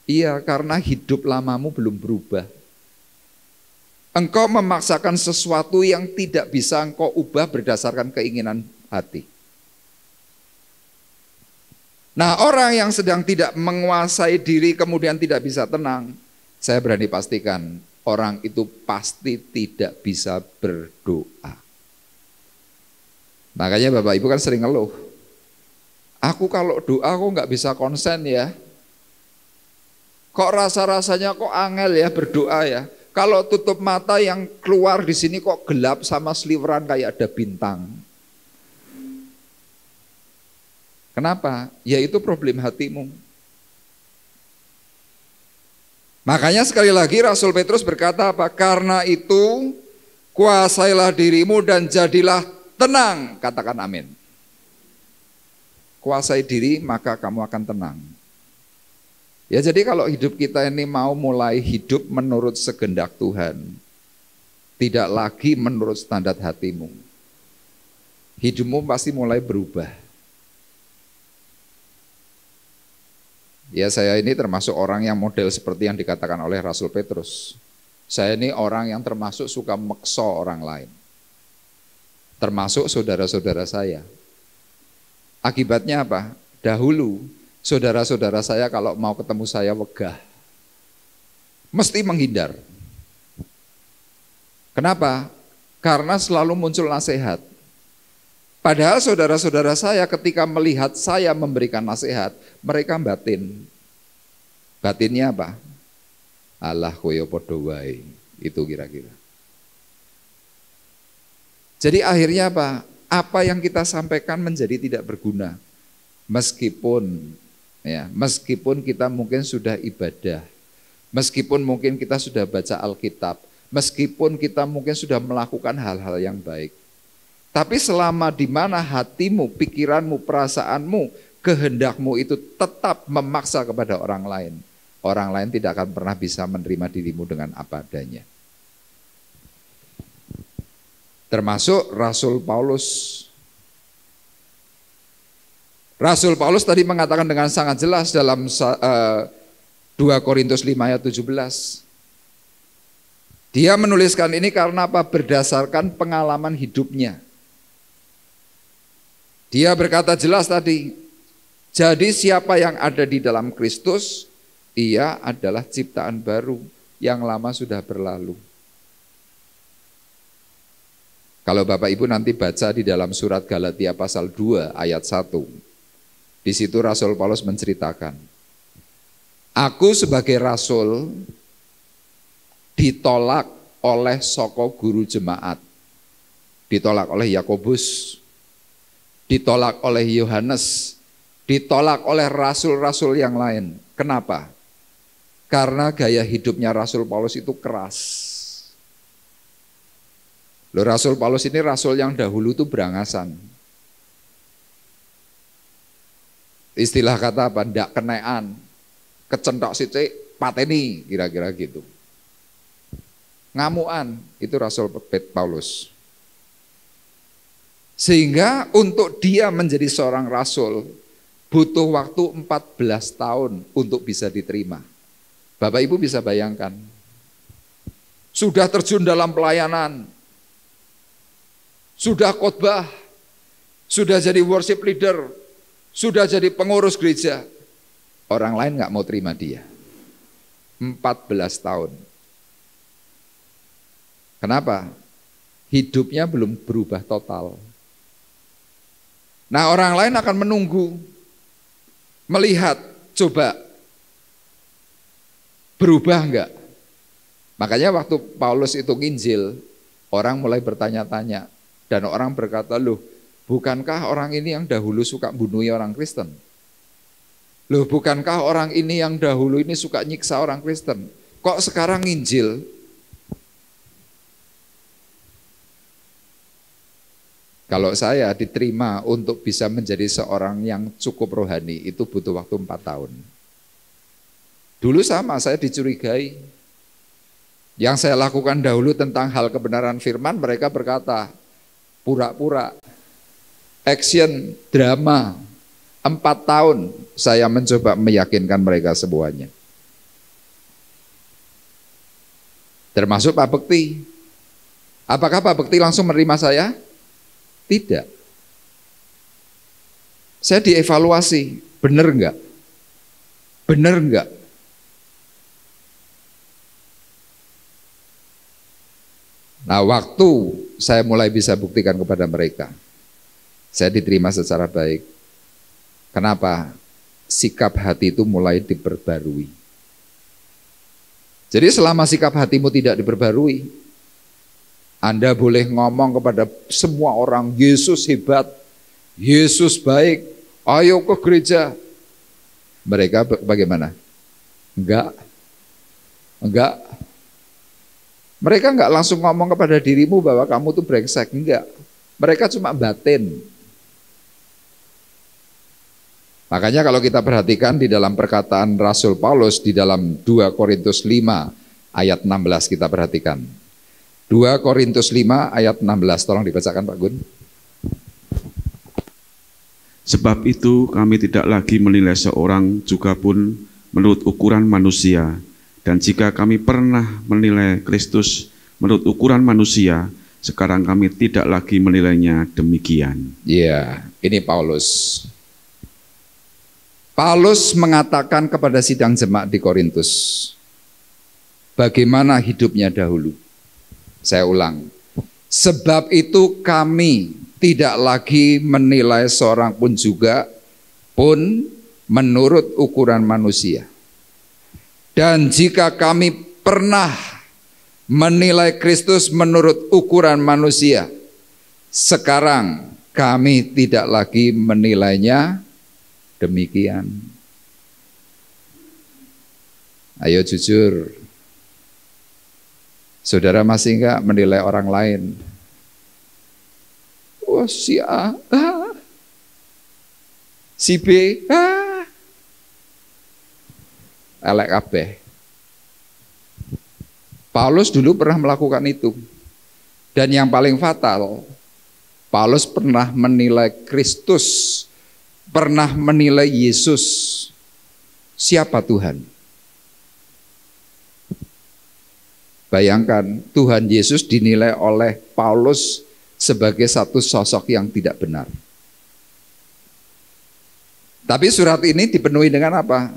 Iya, karena hidup lamamu belum berubah. Engkau memaksakan sesuatu yang tidak bisa engkau ubah berdasarkan keinginan hati. Nah, orang yang sedang tidak menguasai diri kemudian tidak bisa tenang, saya berani pastikan orang itu pasti tidak bisa berdoa. Makanya Bapak Ibu kan sering ngeluh, aku kalau doa kok nggak bisa konsen ya. Kok rasa-rasanya kok angel ya berdoa ya. Kalau tutup mata yang keluar di sini kok gelap sama sliweran kayak ada bintang. Kenapa? Ya itu problem hatimu. Makanya sekali lagi Rasul Petrus berkata apa? Karena itu kuasailah dirimu dan jadilah tenang. Katakan amin. Kuasai diri maka kamu akan tenang. Ya jadi kalau hidup kita ini mau mulai hidup menurut sekehendak Tuhan, tidak lagi menurut standar hatimu, hidupmu pasti mulai berubah. Ya saya ini termasuk orang yang model seperti yang dikatakan oleh Rasul Petrus. Saya ini orang yang termasuk suka meksa orang lain. Termasuk saudara-saudara saya. Akibatnya apa? Dahulu saudara-saudara saya kalau mau ketemu saya wegah. Mesti menghindar. Kenapa? Karena selalu muncul nasihat. Padahal saudara-saudara saya ketika melihat saya memberikan nasihat, mereka batin. Batinnya apa? Allah koyo podo wae. Itu kira-kira. Jadi akhirnya apa? Apa yang kita sampaikan menjadi tidak berguna. Meskipun kita mungkin sudah ibadah, meskipun mungkin kita sudah baca Alkitab, meskipun kita mungkin sudah melakukan hal-hal yang baik. Tapi selama di mana hatimu, pikiranmu, perasaanmu, kehendakmu itu tetap memaksa kepada orang lain tidak akan pernah bisa menerima dirimu dengan apa adanya. Termasuk Rasul Paulus. Rasul Paulus tadi mengatakan dengan sangat jelas dalam 2 Korintus 5 ayat 17. Dia menuliskan ini karena apa? Berdasarkan pengalaman hidupnya. Dia berkata jelas tadi, jadi siapa yang ada di dalam Kristus, ia adalah ciptaan baru, yang lama sudah berlalu. Kalau Bapak Ibu nanti baca di dalam surat Galatia pasal 2 ayat 1, di situ Rasul Paulus menceritakan, aku sebagai rasul ditolak oleh soko guru jemaat, ditolak oleh Yakobus, ditolak oleh Yohanes, ditolak oleh rasul-rasul yang lain. Kenapa? Karena gaya hidupnya Rasul Paulus itu keras. Loh, Rasul Paulus ini rasul yang dahulu itu berangasan. Istilah kata apa? Ndak kenean, kecentok sithik pateni, kira-kira gitu. Ngamuan, itu Rasul Paulus. Sehingga untuk dia menjadi seorang rasul butuh waktu 14 tahun untuk bisa diterima. Bapak Ibu bisa bayangkan, sudah terjun dalam pelayanan, sudah khotbah, sudah jadi worship leader, sudah jadi pengurus gereja, orang lain nggak mau terima dia. 14 tahun. Kenapa? Hidupnya belum berubah total. Nah, orang lain akan menunggu, melihat, coba berubah enggak? Makanya waktu Paulus itu nginjil, orang mulai bertanya-tanya, dan orang berkata, loh, bukankah orang ini yang dahulu suka bunuhi orang Kristen? Loh, bukankah orang ini yang dahulu ini suka nyiksa orang Kristen? Kok sekarang nginjil? Kalau saya diterima untuk bisa menjadi seorang yang cukup rohani, itu butuh waktu 4 tahun. Dulu sama, saya dicurigai. Yang saya lakukan dahulu tentang hal kebenaran firman, mereka berkata, pura-pura, action, drama. 4 tahun saya mencoba meyakinkan mereka semuanya. Termasuk Pak Bekti. Apakah Pak Bekti langsung menerima saya? Tidak. Saya dievaluasi, benar enggak? Benar enggak? Nah, waktu saya mulai bisa buktikan kepada mereka, saya diterima secara baik. Kenapa? Sikap hati itu mulai diperbarui. Jadi selama sikap hatimu tidak diperbarui, Anda boleh ngomong kepada semua orang, Yesus hebat, Yesus baik, ayo ke gereja. Mereka bagaimana? Enggak. Mereka enggak langsung ngomong kepada dirimu bahwa kamu tuh brengsek, enggak. Mereka cuma batin. Makanya kalau kita perhatikan di dalam perkataan Rasul Paulus di dalam 2 Korintus 5 ayat 16 kita perhatikan. 2 Korintus 5 ayat 16, tolong dibacakan Pak Gun. Sebab itu kami tidak lagi menilai seorang juga pun menurut ukuran manusia. Dan jika kami pernah menilai Kristus menurut ukuran manusia, sekarang kami tidak lagi menilainya demikian. Iya, ini Paulus. Paulus mengatakan kepada sidang jemaat di Korintus, bagaimana hidupnya dahulu. Saya ulang, sebab itu kami tidak lagi menilai seorang pun juga pun menurut ukuran manusia. Dan jika kami pernah menilai Kristus menurut ukuran manusia, sekarang kami tidak lagi menilainya demikian. Ayo jujur, saudara masih enggak menilai orang lain? Wah, si A, si B, elek kabeh. Paulus dulu pernah melakukan itu. Dan yang paling fatal, Paulus pernah menilai Kristus, pernah menilai Yesus. Siapa Tuhan? Bayangkan, Tuhan Yesus dinilai oleh Paulus sebagai satu sosok yang tidak benar. Tapi surat ini dipenuhi dengan apa?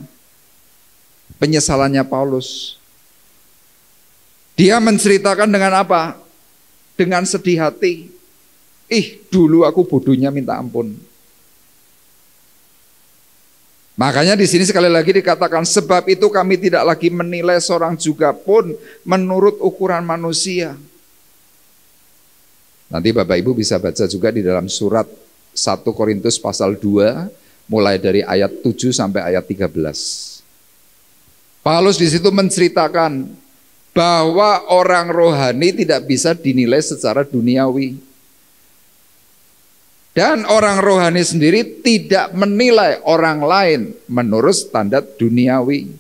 Penyesalannya Paulus. Dia menceritakan dengan apa? Dengan sedih hati. Dulu aku bodohnya minta ampun. Makanya di sini sekali lagi dikatakan, sebab itu kami tidak lagi menilai seorang juga pun menurut ukuran manusia. Nanti Bapak Ibu bisa baca juga di dalam surat 1 Korintus pasal 2 mulai dari ayat 7 sampai ayat 13. Paulus di situ menceritakan bahwa orang rohani tidak bisa dinilai secara duniawi. Dan orang rohani sendiri tidak menilai orang lain menurut standar duniawi.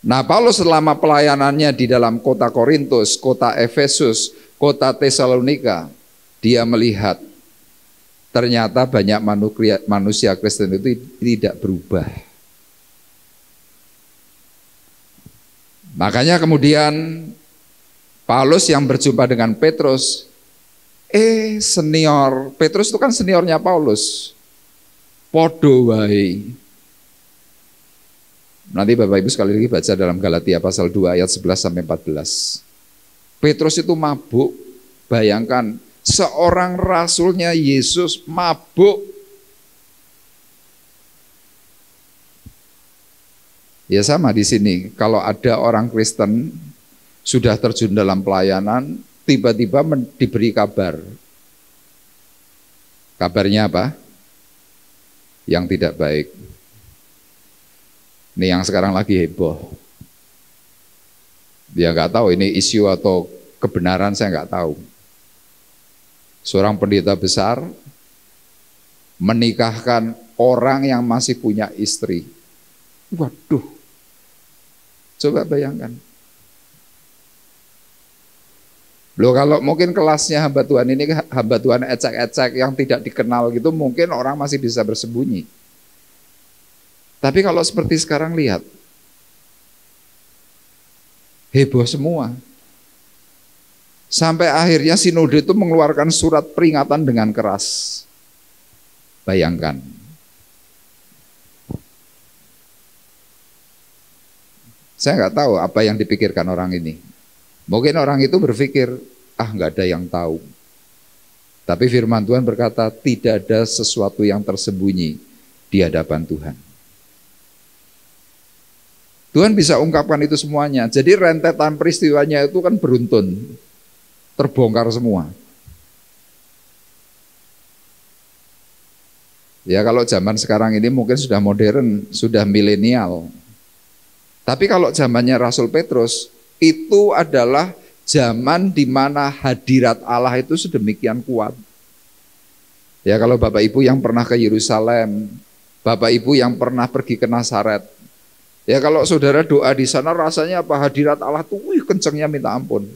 Nah, Paulus selama pelayanannya di dalam kota Korintus, kota Efesus, kota Tesalonika, dia melihat ternyata banyak manusia Kristen itu tidak berubah. Makanya kemudian Paulus yang berjumpa dengan Petrus, senior, Petrus itu kan seniornya Paulus, podo wae. Nanti Bapak Ibu sekali lagi baca dalam Galatia pasal 2 ayat 11 sampai 14. Petrus itu mabuk, bayangkan seorang rasulnya Yesus mabuk. Ya sama di sini, kalau ada orang Kristen sudah terjun dalam pelayanan, tiba-tiba diberi kabar. Kabarnya apa? Yang tidak baik. Ini yang sekarang lagi heboh. Dia nggak tahu ini isu atau kebenaran, saya nggak tahu. Seorang pendeta besar menikahkan orang yang masih punya istri. Waduh, coba bayangkan. Loh, kalau mungkin kelasnya hamba Tuhan ini hamba Tuhan ecek-ecek yang tidak dikenal gitu, mungkin orang masih bisa bersembunyi. Tapi kalau seperti sekarang lihat, heboh semua. Sampai akhirnya sinode itu mengeluarkan surat peringatan dengan keras. Bayangkan. Saya nggak tahu apa yang dipikirkan orang ini. Mungkin orang itu berpikir, nggak ada yang tahu. Tapi firman Tuhan berkata, tidak ada sesuatu yang tersembunyi di hadapan Tuhan. Tuhan bisa ungkapkan itu semuanya. Jadi rentetan peristiwanya itu kan beruntun, terbongkar semua. Ya kalau zaman sekarang ini mungkin sudah modern, sudah milenial. Tapi kalau zamannya Rasul Petrus, itu adalah zaman di mana hadirat Allah itu sedemikian kuat. Ya kalau Bapak Ibu yang pernah ke Yerusalem, Bapak Ibu yang pernah pergi ke Nazaret, ya kalau saudara doa di sana rasanya apa? Hadirat Allah tuh kencengnya minta ampun.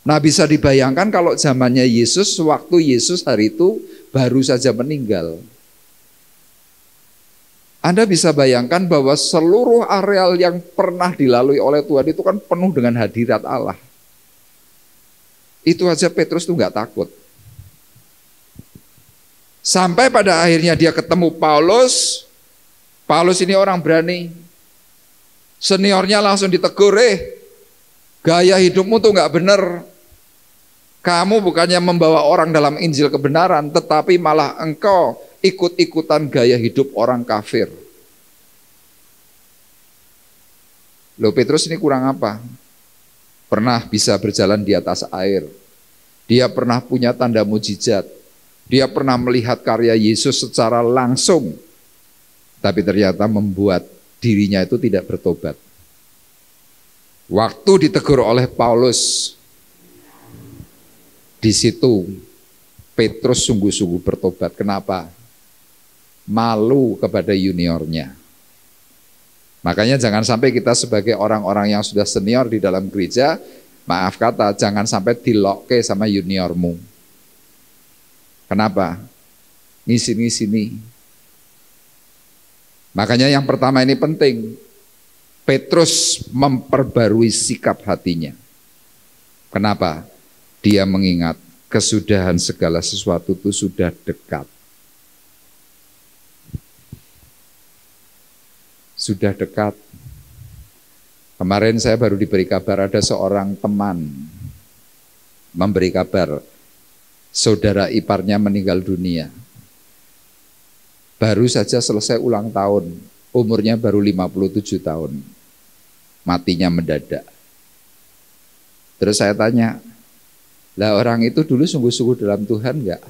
Nah bisa dibayangkan kalau zamannya Yesus, waktu Yesus hari itu baru saja meninggal. Anda bisa bayangkan bahwa seluruh areal yang pernah dilalui oleh Tuhan itu kan penuh dengan hadirat Allah. Itu aja Petrus tuh nggak takut. Sampai pada akhirnya dia ketemu Paulus. Paulus ini orang berani. Seniornya langsung ditegur, gaya hidupmu tuh nggak bener. Kamu bukannya membawa orang dalam Injil kebenaran, tetapi malah engkau ikut-ikutan gaya hidup orang kafir. Loh, Petrus ini kurang apa? Pernah bisa berjalan di atas air. Dia pernah punya tanda mujizat. Dia pernah melihat karya Yesus secara langsung. Tapi ternyata membuat dirinya itu tidak bertobat. Waktu ditegur oleh Paulus, di situ Petrus sungguh-sungguh bertobat. Kenapa? Malu kepada juniornya. Makanya jangan sampai kita sebagai orang-orang yang sudah senior di dalam gereja, maaf kata, jangan sampai dilokke sama juniormu. Kenapa? Ngisi-ngisi. Makanya yang pertama ini penting. Petrus memperbarui sikap hatinya. Kenapa? Dia mengingat kesudahan segala sesuatu itu sudah dekat. Sudah dekat. Kemarin saya baru diberi kabar ada seorang teman memberi kabar saudara iparnya meninggal dunia. Baru saja selesai ulang tahun, umurnya baru 57 tahun. Matinya mendadak. Terus saya tanya, lah orang itu dulu sungguh-sungguh dalam Tuhan enggak?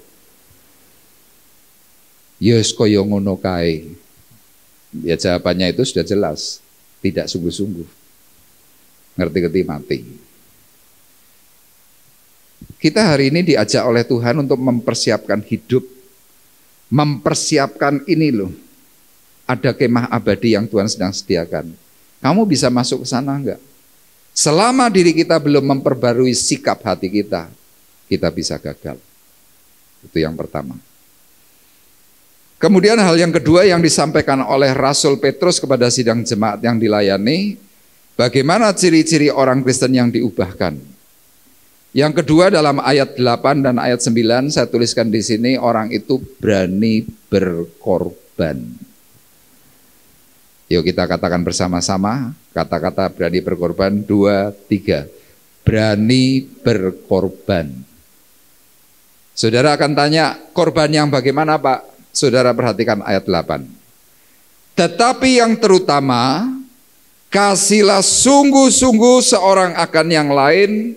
Yes koyo ngono kae. Ya jawabannya itu sudah jelas, tidak sungguh-sungguh. Ngerti-ngerti mati. Kita hari ini diajak oleh Tuhan untuk mempersiapkan hidup, mempersiapkan ini loh. Ada kemah abadi yang Tuhan sedang sediakan. Kamu bisa masuk ke sana enggak? Selama diri kita belum memperbarui sikap hati kita bisa gagal. Itu yang pertama. Kemudian hal yang kedua yang disampaikan oleh Rasul Petrus kepada sidang jemaat yang dilayani, bagaimana ciri-ciri orang Kristen yang diubahkan. Yang kedua dalam ayat 8 dan ayat 9 saya tuliskan di sini, orang itu berani berkorban. Yuk kita katakan bersama-sama, kata-kata berani berkorban, 2, 3. Berani berkorban. Saudara akan tanya, korban yang bagaimana Pak? Saudara perhatikan ayat 8. Tetapi yang terutama, kasihlah sungguh-sungguh seorang akan yang lain,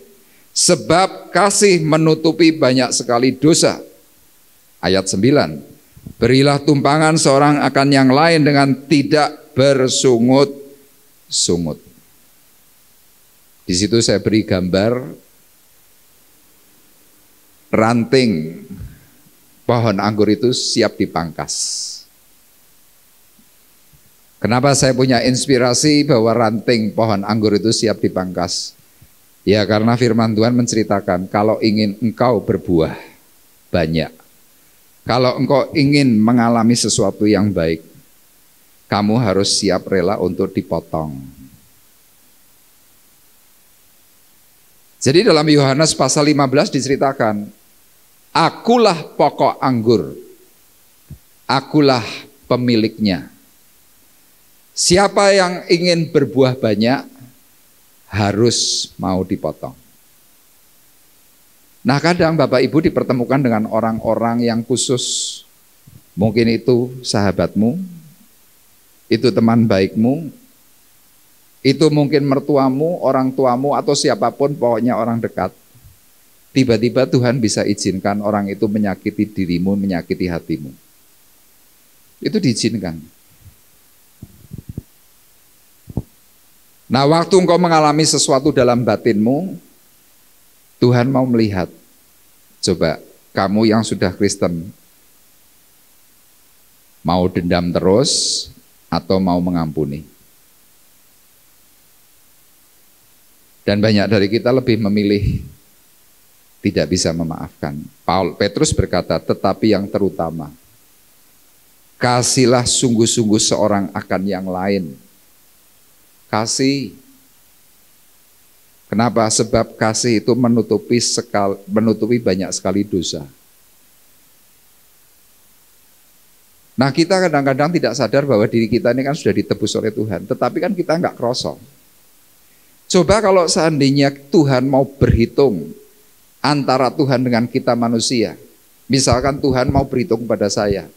sebab kasih menutupi banyak sekali dosa. Ayat 9. Berilah tumpangan seorang akan yang lain dengan tidak bersungut-sungut. Di situ saya beri gambar ranting pohon anggur itu siap dipangkas. Kenapa saya punya inspirasi bahwa ranting pohon anggur itu siap dipangkas? Ya karena firman Tuhan menceritakan kalau ingin engkau berbuah banyak, kalau engkau ingin mengalami sesuatu yang baik, kamu harus siap rela untuk dipotong. Jadi dalam Yohanes pasal 15 diceritakan, akulah pokok anggur, akulah pemiliknya. Siapa yang ingin berbuah banyak harus mau dipotong. Nah kadang Bapak Ibu dipertemukan dengan orang-orang yang khusus. Mungkin itu sahabatmu, itu teman baikmu, itu mungkin mertuamu, orang tuamu, atau siapapun, pokoknya orang dekat. Tiba-tiba Tuhan bisa izinkan orang itu menyakiti dirimu, menyakiti hatimu. Itu diizinkan. Nah waktu engkau mengalami sesuatu dalam batinmu, Tuhan mau melihat. Coba kamu yang sudah Kristen, mau dendam terus atau mau mengampuni? Dan banyak dari kita lebih memilih tidak bisa memaafkan. Petrus berkata, tetapi yang terutama, kasihlah sungguh-sungguh seorang akan yang lain. Kasih. Kenapa? Sebab kasih itu menutupi banyak sekali dosa. Nah kita kadang-kadang tidak sadar bahwa diri kita ini kan sudah ditebus oleh Tuhan, tetapi kan kita nggak kroso. Coba kalau seandainya Tuhan mau berhitung antara Tuhan dengan kita manusia. Misalkan Tuhan mau berhitung pada saya.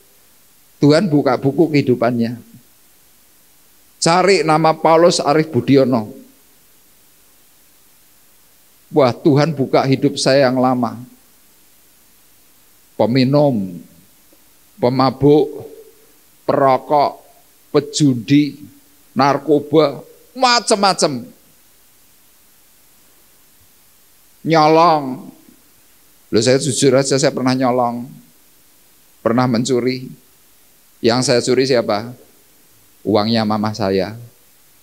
Tuhan buka buku kehidupannya. Cari nama Paulus Arif Budiono. Wah, Tuhan buka hidup saya yang lama. Peminum, pemabuk, perokok, pejudi, narkoba, macam-macam. Nyolong. Loh, saya jujur aja, saya pernah nyolong. Pernah mencuri. Yang saya curi siapa? Uangnya mama saya.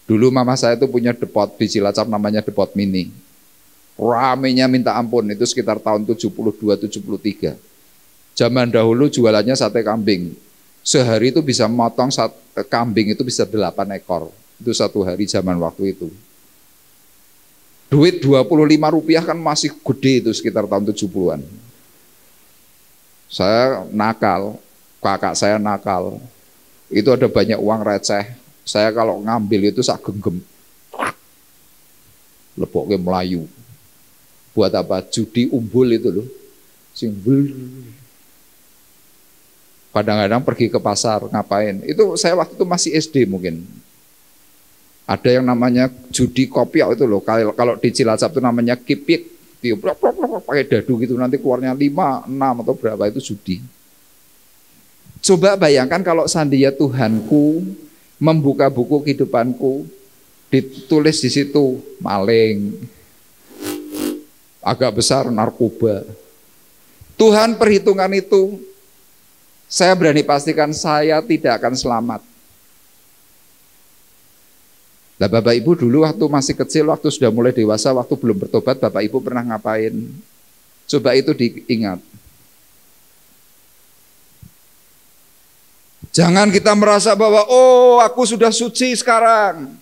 Dulu mama saya itu punya depot di Cilacap namanya Depot Mini. Ramenya minta ampun, itu sekitar tahun 72-73. Zaman dahulu jualannya sate kambing. Sehari itu bisa motong kambing itu bisa 8 ekor. Itu satu hari zaman waktu itu. Duit 25 rupiah kan masih gede itu sekitar tahun 70-an. Saya nakal, kakak saya nakal. Itu ada banyak uang receh. Saya kalau ngambil itu sak genggam. Leboknya Melayu. Buat apa? Judi umbul itu loh. Simbol. Kadang-kadang pergi ke pasar ngapain? Itu saya waktu itu masih SD mungkin. Ada yang namanya judi kopiok itu loh. Kalau di Cilacap itu namanya kipik. Dia pakai dadu gitu, nanti keluarnya 5, 6 atau berapa, itu judi. Coba bayangkan kalau seandainya Tuhanku membuka buku kehidupanku, ditulis di situ maling, agak besar narkoba. Tuhan perhitungan itu, saya berani pastikan saya tidak akan selamat. Nah Bapak Ibu dulu waktu masih kecil, waktu sudah mulai dewasa, waktu belum bertobat, Bapak Ibu pernah ngapain? Coba itu diingat. Jangan kita merasa bahwa, oh aku sudah suci sekarang.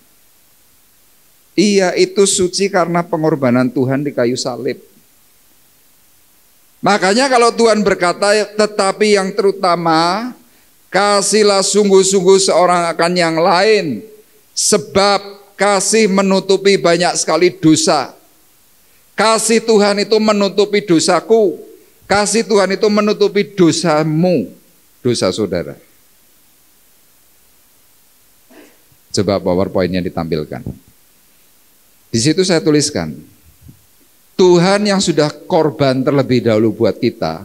Iya, itu suci karena pengorbanan Tuhan di kayu salib. Makanya kalau Tuhan berkata, tetapi yang terutama, kasihlah sungguh-sungguh seorang akan yang lain. Sebab kasih menutupi banyak sekali dosa. Kasih Tuhan itu menutupi dosaku. Kasih Tuhan itu menutupi dosamu, dosa saudara. Coba PowerPoint-nya ditampilkan. Di situ saya tuliskan, Tuhan yang sudah korban terlebih dahulu buat kita,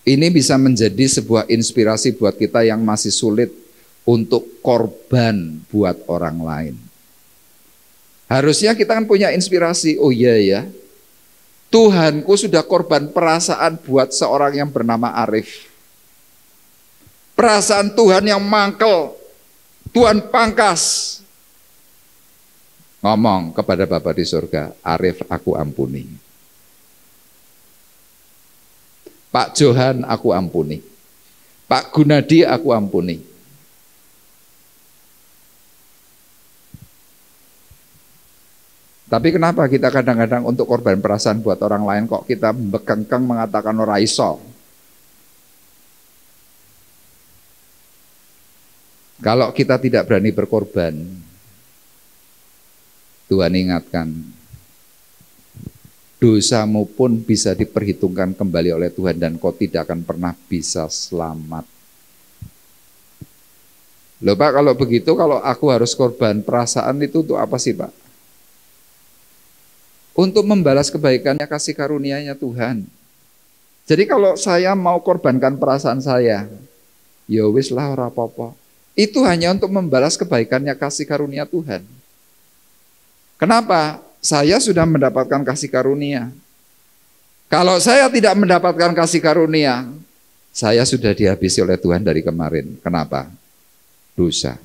ini bisa menjadi sebuah inspirasi buat kita yang masih sulit untuk korban buat orang lain. Harusnya kita kan punya inspirasi, oh iya ya, Tuhanku sudah korban perasaan buat seorang yang bernama Arif. Perasaan Tuhan yang mangkel Tuhan pangkas ngomong kepada Bapa di surga, Arif aku ampuni. Pak Johan aku ampuni. Pak Gunadi aku ampuni. Tapi kenapa kita kadang-kadang untuk korban perasaan buat orang lain kok kita bekengkeng mengatakan ora iso? Kalau kita tidak berani berkorban, Tuhan ingatkan, dosamu pun bisa diperhitungkan kembali oleh Tuhan dan kau tidak akan pernah bisa selamat. Loh Pak, kalau begitu kalau aku harus korban perasaan itu untuk apa sih Pak? Untuk membalas kebaikannya, kasih karunia-Nya Tuhan. Jadi kalau saya mau korbankan perasaan saya, ya wis lah ora apa-apa. Itu hanya untuk membalas kebaikannya, kasih karunia Tuhan. Kenapa? Saya sudah mendapatkan kasih karunia. Kalau saya tidak mendapatkan kasih karunia, saya sudah dihabisi oleh Tuhan dari kemarin. Kenapa? Dosa.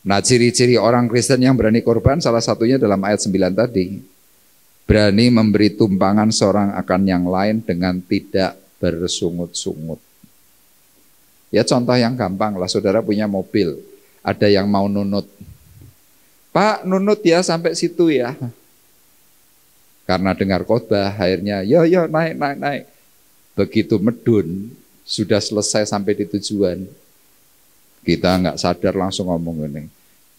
Nah, ciri-ciri orang Kristen yang berani korban salah satunya dalam ayat 9 tadi. Berani memberi tumpangan seorang akan yang lain dengan tidak bersungut-sungut. Ya contoh yang gampang lah, saudara punya mobil, ada yang mau nunut. Pak, nunut ya sampai situ ya. Karena dengar khotbah, akhirnya yo naik. Begitu medun, sudah selesai sampai di tujuan. Kita nggak sadar langsung ngomong ini.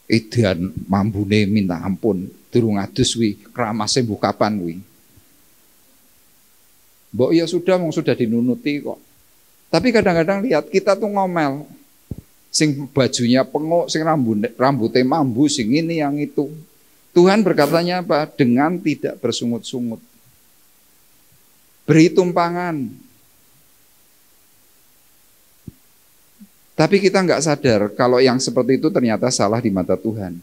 Idan mambune minta ampun, durung adus wi, keramase mbok kapan wi. Mbok ya sudah dinunuti kok. Tapi kadang-kadang lihat kita tuh ngomel. Sing bajunya penguk, sing rambutnya mambu, sing ini yang itu. Tuhan berkatanya apa? Dengan tidak bersungut-sungut. Beri tumpangan. Tapi kita nggak sadar kalau yang seperti itu ternyata salah di mata Tuhan.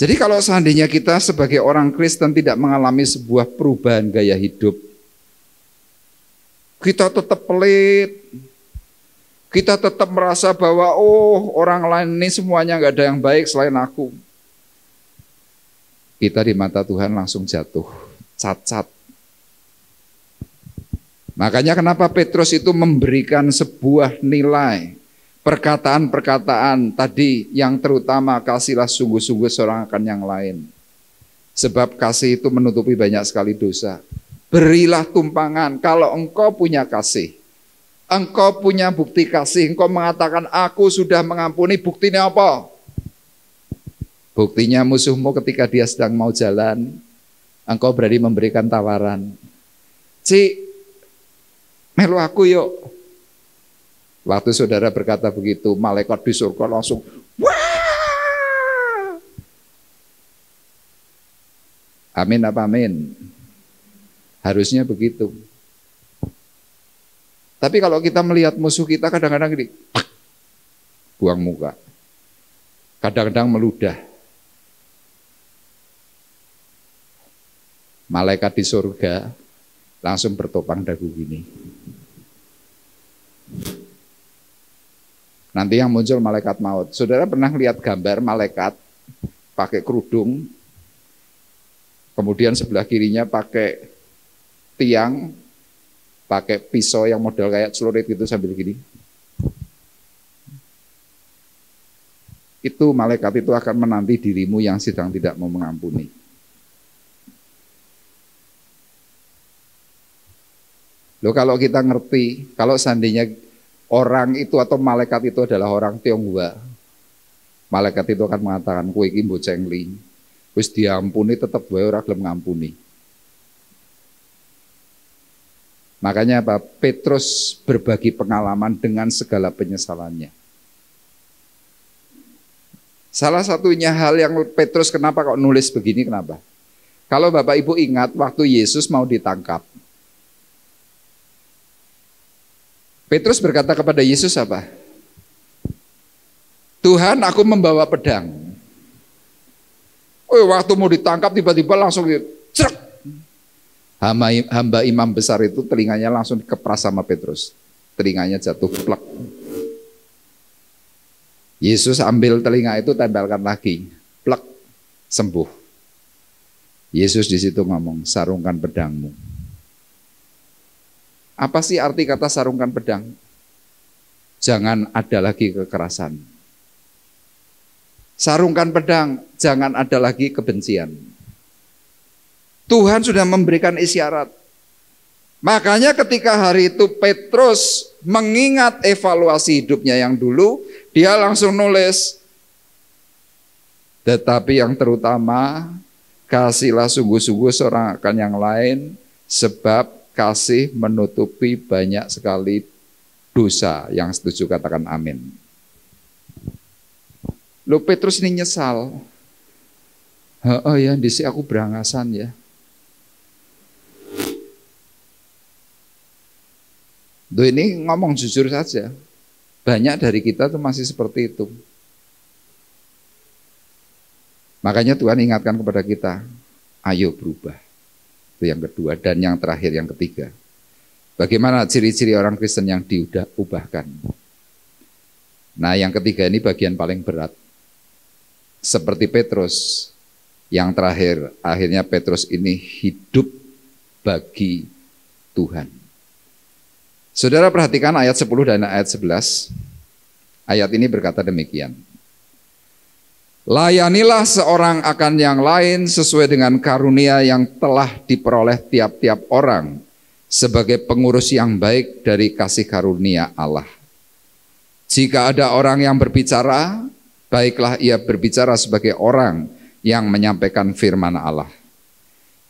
Jadi kalau seandainya kita sebagai orang Kristen tidak mengalami sebuah perubahan gaya hidup, kita tetap pelit, kita tetap merasa bahwa orang lain ini semuanya nggak ada yang baik selain aku. Kita di mata Tuhan langsung jatuh, cacat. Makanya kenapa Petrus itu memberikan sebuah nilai, perkataan-perkataan tadi yang terutama kasihlah sungguh-sungguh seorang akan yang lain. Sebab kasih itu menutupi banyak sekali dosa. Berilah tumpangan kalau engkau punya kasih. Engkau punya bukti kasih, engkau mengatakan aku sudah mengampuni, buktinya apa? Buktinya musuhmu ketika dia sedang mau jalan, engkau berani memberikan tawaran. Cik, melu aku yuk. Waktu saudara berkata begitu, malaikat di surga langsung wah. Amin apa amin? Harusnya begitu. Tapi kalau kita melihat musuh kita kadang-kadang gini, buang muka. Kadang-kadang meludah. Malaikat di surga langsung bertopang dagu gini. Nanti yang muncul malaikat maut. Saudara pernah lihat gambar malaikat pakai kerudung, kemudian sebelah kirinya pakai tiang, pakai pisau yang model kayak celurit gitu sambil gini. Itu malaikat itu akan menanti dirimu yang sedang tidak mau mengampuni. Loh kalau kita ngerti, kalau seandainya orang itu atau malaikat itu adalah orang Tionghoa, malaikat itu akan mengatakan kowe iki mbok cengli, wis diampuni tetep wae ora gelem ngampuni. Makanya apa? Petrus berbagi pengalaman dengan segala penyesalannya. Salah satunya hal yang Petrus kenapa kok nulis begini, kenapa? Kalau Bapak Ibu ingat waktu Yesus mau ditangkap, Petrus berkata kepada Yesus apa? Tuhan, aku membawa pedang. Waktu mau ditangkap tiba-tiba langsung cerek. Hamba imam besar itu telinganya langsung dikepras sama Petrus. Telinganya jatuh plek. Yesus ambil telinga itu, tempelkan lagi. Plek, sembuh. Yesus di situ ngomong, sarungkan pedangmu. Apa sih arti kata sarungkan pedang? Jangan ada lagi kekerasan. Sarungkan pedang, jangan ada lagi kebencian. Tuhan sudah memberikan isyarat. Makanya ketika hari itu Petrus mengingat evaluasi hidupnya yang dulu, dia langsung nulis, tetapi yang terutama, kasihlah sungguh-sungguh seorang akan yang lain, sebab kasih menutupi banyak sekali dosa. Yang setuju katakan amin. Loh, Petrus ini nyesal. Oh ya, disi aku berangasan ya. Loh, ini ngomong jujur saja. Banyak dari kita tuh masih seperti itu. Makanya Tuhan ingatkan kepada kita, ayo berubah. Itu yang kedua. Dan yang terakhir, yang ketiga. Bagaimana ciri-ciri orang Kristen yang diubahkan? Nah, yang ketiga ini bagian paling berat. Seperti Petrus, yang terakhir, akhirnya Petrus ini hidup bagi Tuhan. Saudara perhatikan ayat 10 dan ayat 11. Ayat ini berkata demikian. Layanilah seorang akan yang lain sesuai dengan karunia yang telah diperoleh tiap-tiap orang sebagai pengurus yang baik dari kasih karunia Allah. Jika ada orang yang berbicara, baiklah ia berbicara sebagai orang yang menyampaikan firman Allah.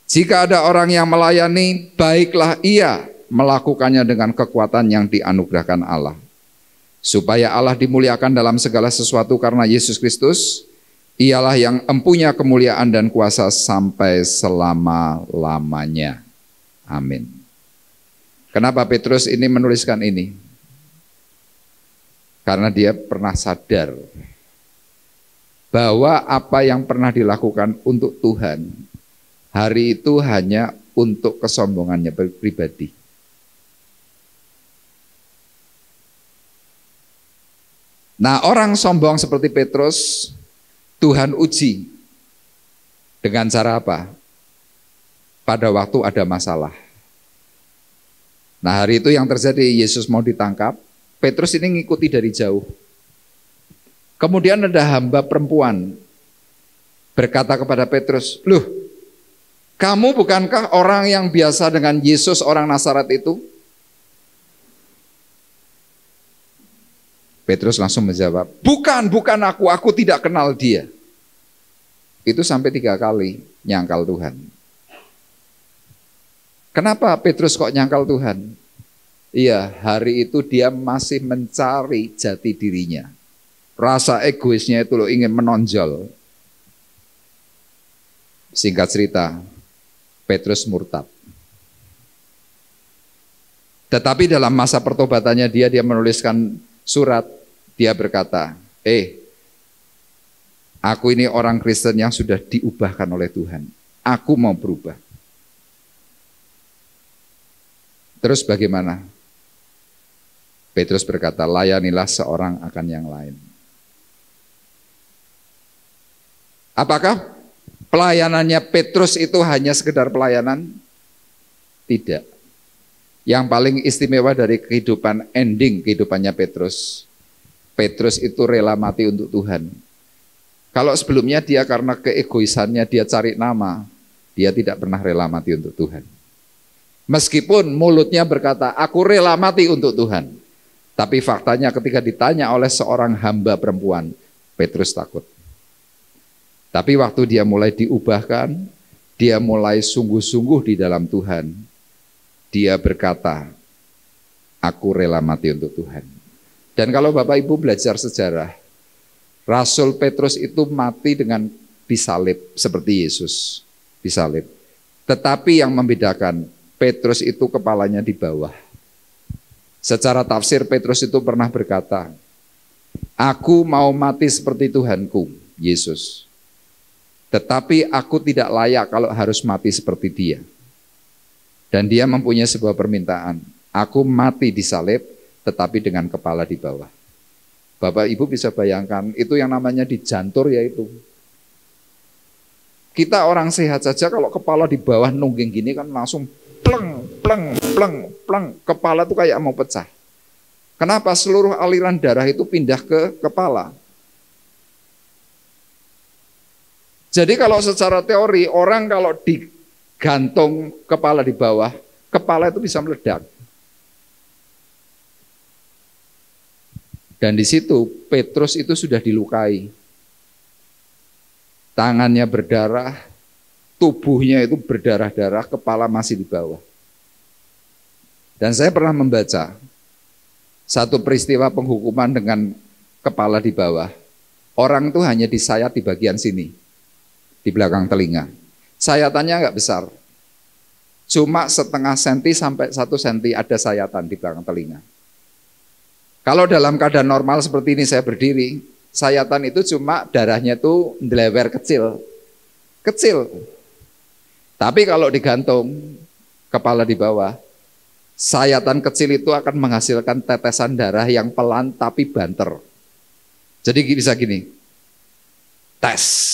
Jika ada orang yang melayani, baiklah ia melakukannya dengan kekuatan yang dianugerahkan Allah. Supaya Allah dimuliakan dalam segala sesuatu karena Yesus Kristus, ialah yang empunya kemuliaan dan kuasa sampai selama-lamanya. Amin. Kenapa Petrus ini menuliskan ini? Karena dia pernah sadar bahwa apa yang pernah dilakukan untuk Tuhan, hari itu hanya untuk kesombongannya pribadi. Nah, orang sombong seperti Petrus, Tuhan uji dengan cara apa? Pada waktu ada masalah. Nah, hari itu yang terjadi, Yesus mau ditangkap, Petrus ini ngikuti dari jauh. Kemudian ada hamba perempuan berkata kepada Petrus, "Loh, kamu bukankah orang yang biasa dengan Yesus orang Nazaret itu?" Petrus langsung menjawab, bukan aku tidak kenal dia. Itu sampai 3 kali nyangkal Tuhan. Kenapa Petrus kok nyangkal Tuhan? Iya, hari itu dia masih mencari jati dirinya. Rasa egoisnya itu loh, ingin menonjol. Singkat cerita, Petrus murtad. Tetapi dalam masa pertobatannya dia menuliskan surat. Dia berkata, aku ini orang Kristen yang sudah diubahkan oleh Tuhan. Aku mau berubah. Terus bagaimana? Petrus berkata, layanilah seorang akan yang lain. Apakah pelayanannya Petrus itu hanya sekedar pelayanan? Tidak. Yang paling istimewa dari kehidupannya Petrus itu rela mati untuk Tuhan. Kalau sebelumnya dia karena keegoisannya dia cari nama, dia tidak pernah rela mati untuk Tuhan. Meskipun mulutnya berkata, aku rela mati untuk Tuhan. Tapi faktanya ketika ditanya oleh seorang hamba perempuan, Petrus takut. Tapi waktu dia mulai diubahkan, dia mulai sungguh-sungguh di dalam Tuhan. Dia berkata, aku rela mati untuk Tuhan. Dan kalau Bapak Ibu belajar sejarah, Rasul Petrus itu mati dengan disalib seperti Yesus disalib. Tetapi yang membedakan, Petrus itu kepalanya di bawah. Secara tafsir Petrus itu pernah berkata, aku mau mati seperti Tuhanku, Yesus. Tetapi aku tidak layak kalau harus mati seperti dia. Dan dia mempunyai sebuah permintaan, aku mati di salib tetapi dengan kepala di bawah. Bapak Ibu bisa bayangkan, itu yang namanya dijantur yaitu. Kita orang sehat saja kalau kepala di bawah nungging gini kan langsung pleng, pleng, pleng, pleng. Kepala tuh kayak mau pecah. Kenapa? Seluruh aliran darah itu pindah ke kepala. Jadi kalau secara teori, orang kalau digantung kepala di bawah, kepala itu bisa meledak. Dan di situ Petrus itu sudah dilukai. Tangannya berdarah, tubuhnya itu berdarah-darah, kepala masih di bawah. Dan saya pernah membaca satu peristiwa penghukuman dengan kepala di bawah. Orang itu hanya disayat di bagian sini, di belakang telinga. Sayatannya nggak besar, cuma setengah senti sampai 1 senti ada sayatan di belakang telinga. Kalau dalam keadaan normal seperti ini saya berdiri, sayatan itu cuma darahnya tuh ndlewer kecil. Tapi kalau digantung kepala di bawah, sayatan kecil itu akan menghasilkan tetesan darah yang pelan tapi banter. Jadi bisa gini, tes.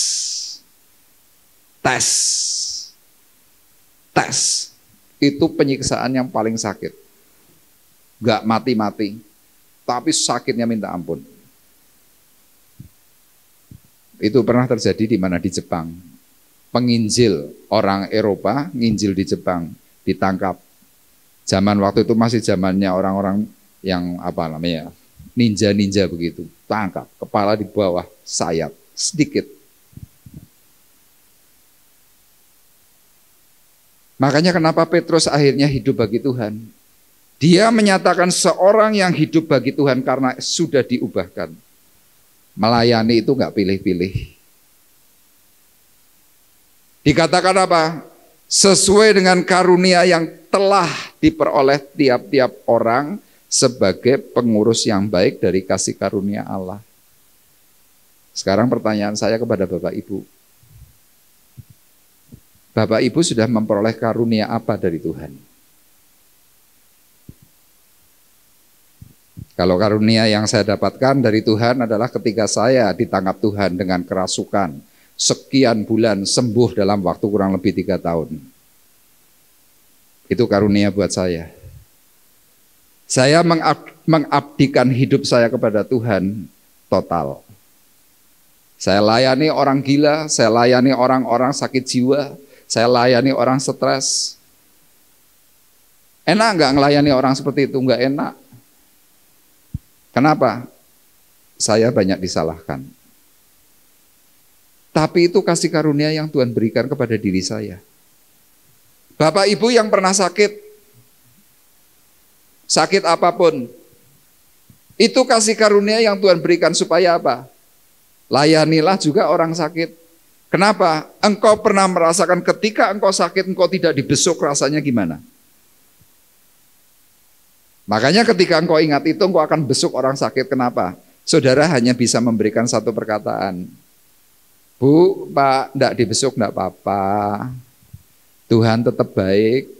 Itu penyiksaan yang paling sakit. Gak mati-mati, tapi sakitnya minta ampun. Itu pernah terjadi di mana? Di Jepang. Penginjil orang Eropa, nginjil di Jepang, ditangkap. Zaman waktu itu masih zamannya orang-orang yang ninja-ninja begitu. Tangkap, kepala di bawah, sayat, sedikit. Makanya kenapa Petrus akhirnya hidup bagi Tuhan. Dia menyatakan seorang yang hidup bagi Tuhan karena sudah diubahkan. Melayani itu nggak pilih-pilih. Dikatakan apa? Sesuai dengan karunia yang telah diperoleh tiap-tiap orang sebagai pengurus yang baik dari kasih karunia Allah. Sekarang pertanyaan saya kepada Bapak Ibu. Bapak Ibu sudah memperoleh karunia apa dari Tuhan? Kalau karunia yang saya dapatkan dari Tuhan adalah ketika saya ditangkap Tuhan dengan kerasukan, sekian bulan sembuh dalam waktu kurang lebih 3 tahun. Itu karunia buat saya. Saya mengabdikan hidup saya kepada Tuhan total. Saya layani orang gila, saya layani orang-orang sakit jiwa, saya layani orang stres. Enak nggak ngelayani orang seperti itu? Nggak enak. Kenapa? Saya banyak disalahkan. Tapi itu kasih karunia yang Tuhan berikan kepada diri saya. Bapak Ibu yang pernah sakit apapun, itu kasih karunia yang Tuhan berikan supaya apa? Layanilah juga orang sakit. Kenapa? Engkau pernah merasakan ketika engkau sakit, engkau tidak dibesuk, rasanya gimana? Makanya ketika engkau ingat itu, engkau akan besuk orang sakit. Kenapa? Saudara hanya bisa memberikan satu perkataan. Bu, Pak, enggak dibesuk, enggak apa-apa. Tuhan tetap baik.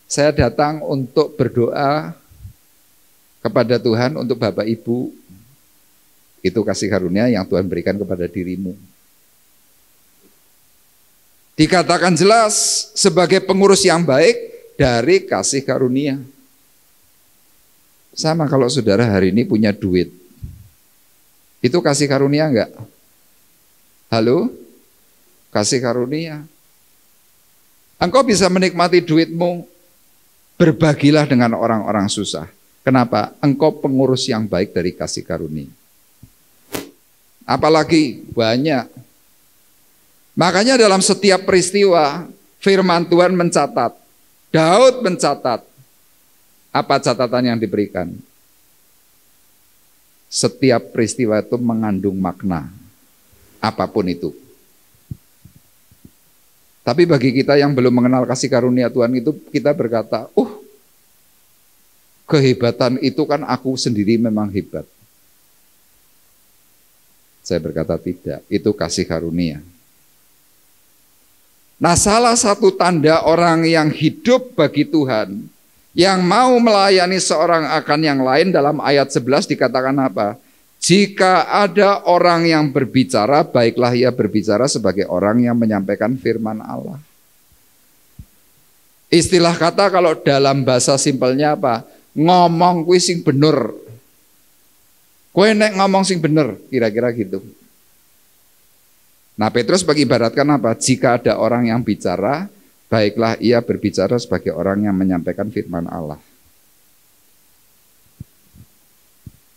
Saya datang untuk berdoa kepada Tuhan untuk Bapak Ibu. Itu kasih karunia yang Tuhan berikan kepada dirimu. Dikatakan jelas sebagai pengurus yang baik dari kasih karunia. Sama kalau saudara hari ini punya duit. Itu kasih karunia enggak? Halo? Kasih karunia. Engkau bisa menikmati duitmu, berbagilah dengan orang-orang susah. Kenapa? Engkau pengurus yang baik dari kasih karunia. Apalagi banyak. Makanya dalam setiap peristiwa, firman Tuhan mencatat. Daud mencatat. Apa catatan yang diberikan? Setiap peristiwa itu mengandung makna. Apapun itu. Tapi bagi kita yang belum mengenal kasih karunia Tuhan itu, kita berkata, kehebatan itu kan aku sendiri memang hebat. Saya berkata tidak, itu kasih karunia. Nah, salah satu tanda orang yang hidup bagi Tuhan, yang mau melayani seorang akan yang lain, dalam ayat 11 dikatakan apa? Jika ada orang yang berbicara, baiklah ia berbicara sebagai orang yang menyampaikan firman Allah. Istilah kata kalau dalam bahasa simpelnya apa? Ngomong kuwi sing bener. Kowe nek ngomong sing bener, kira-kira gitu. Nah, Petrus mengibaratkan apa? Jika ada orang yang bicara, baiklah ia berbicara sebagai orang yang menyampaikan firman Allah.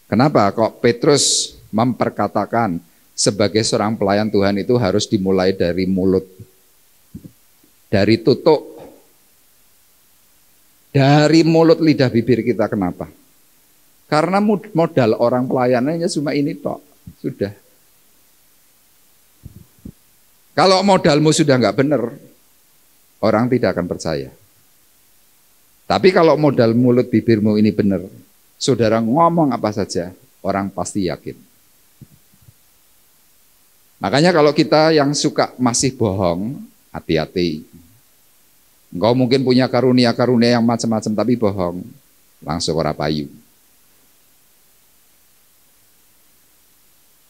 Kenapa kok Petrus memperkatakan sebagai seorang pelayan Tuhan itu harus dimulai dari mulut, dari tutuk, dari mulut lidah bibir kita? Kenapa? Karena modal orang pelayanannya cuma ini tok, sudah. Kalau modalmu sudah nggak benar, orang tidak akan percaya. Tapi kalau modal mulut bibirmu ini benar, saudara ngomong apa saja, orang pasti yakin. Makanya kalau kita yang suka masih bohong, hati-hati. Engkau mungkin punya karunia-karunia yang macam-macam tapi bohong, langsung ora payu.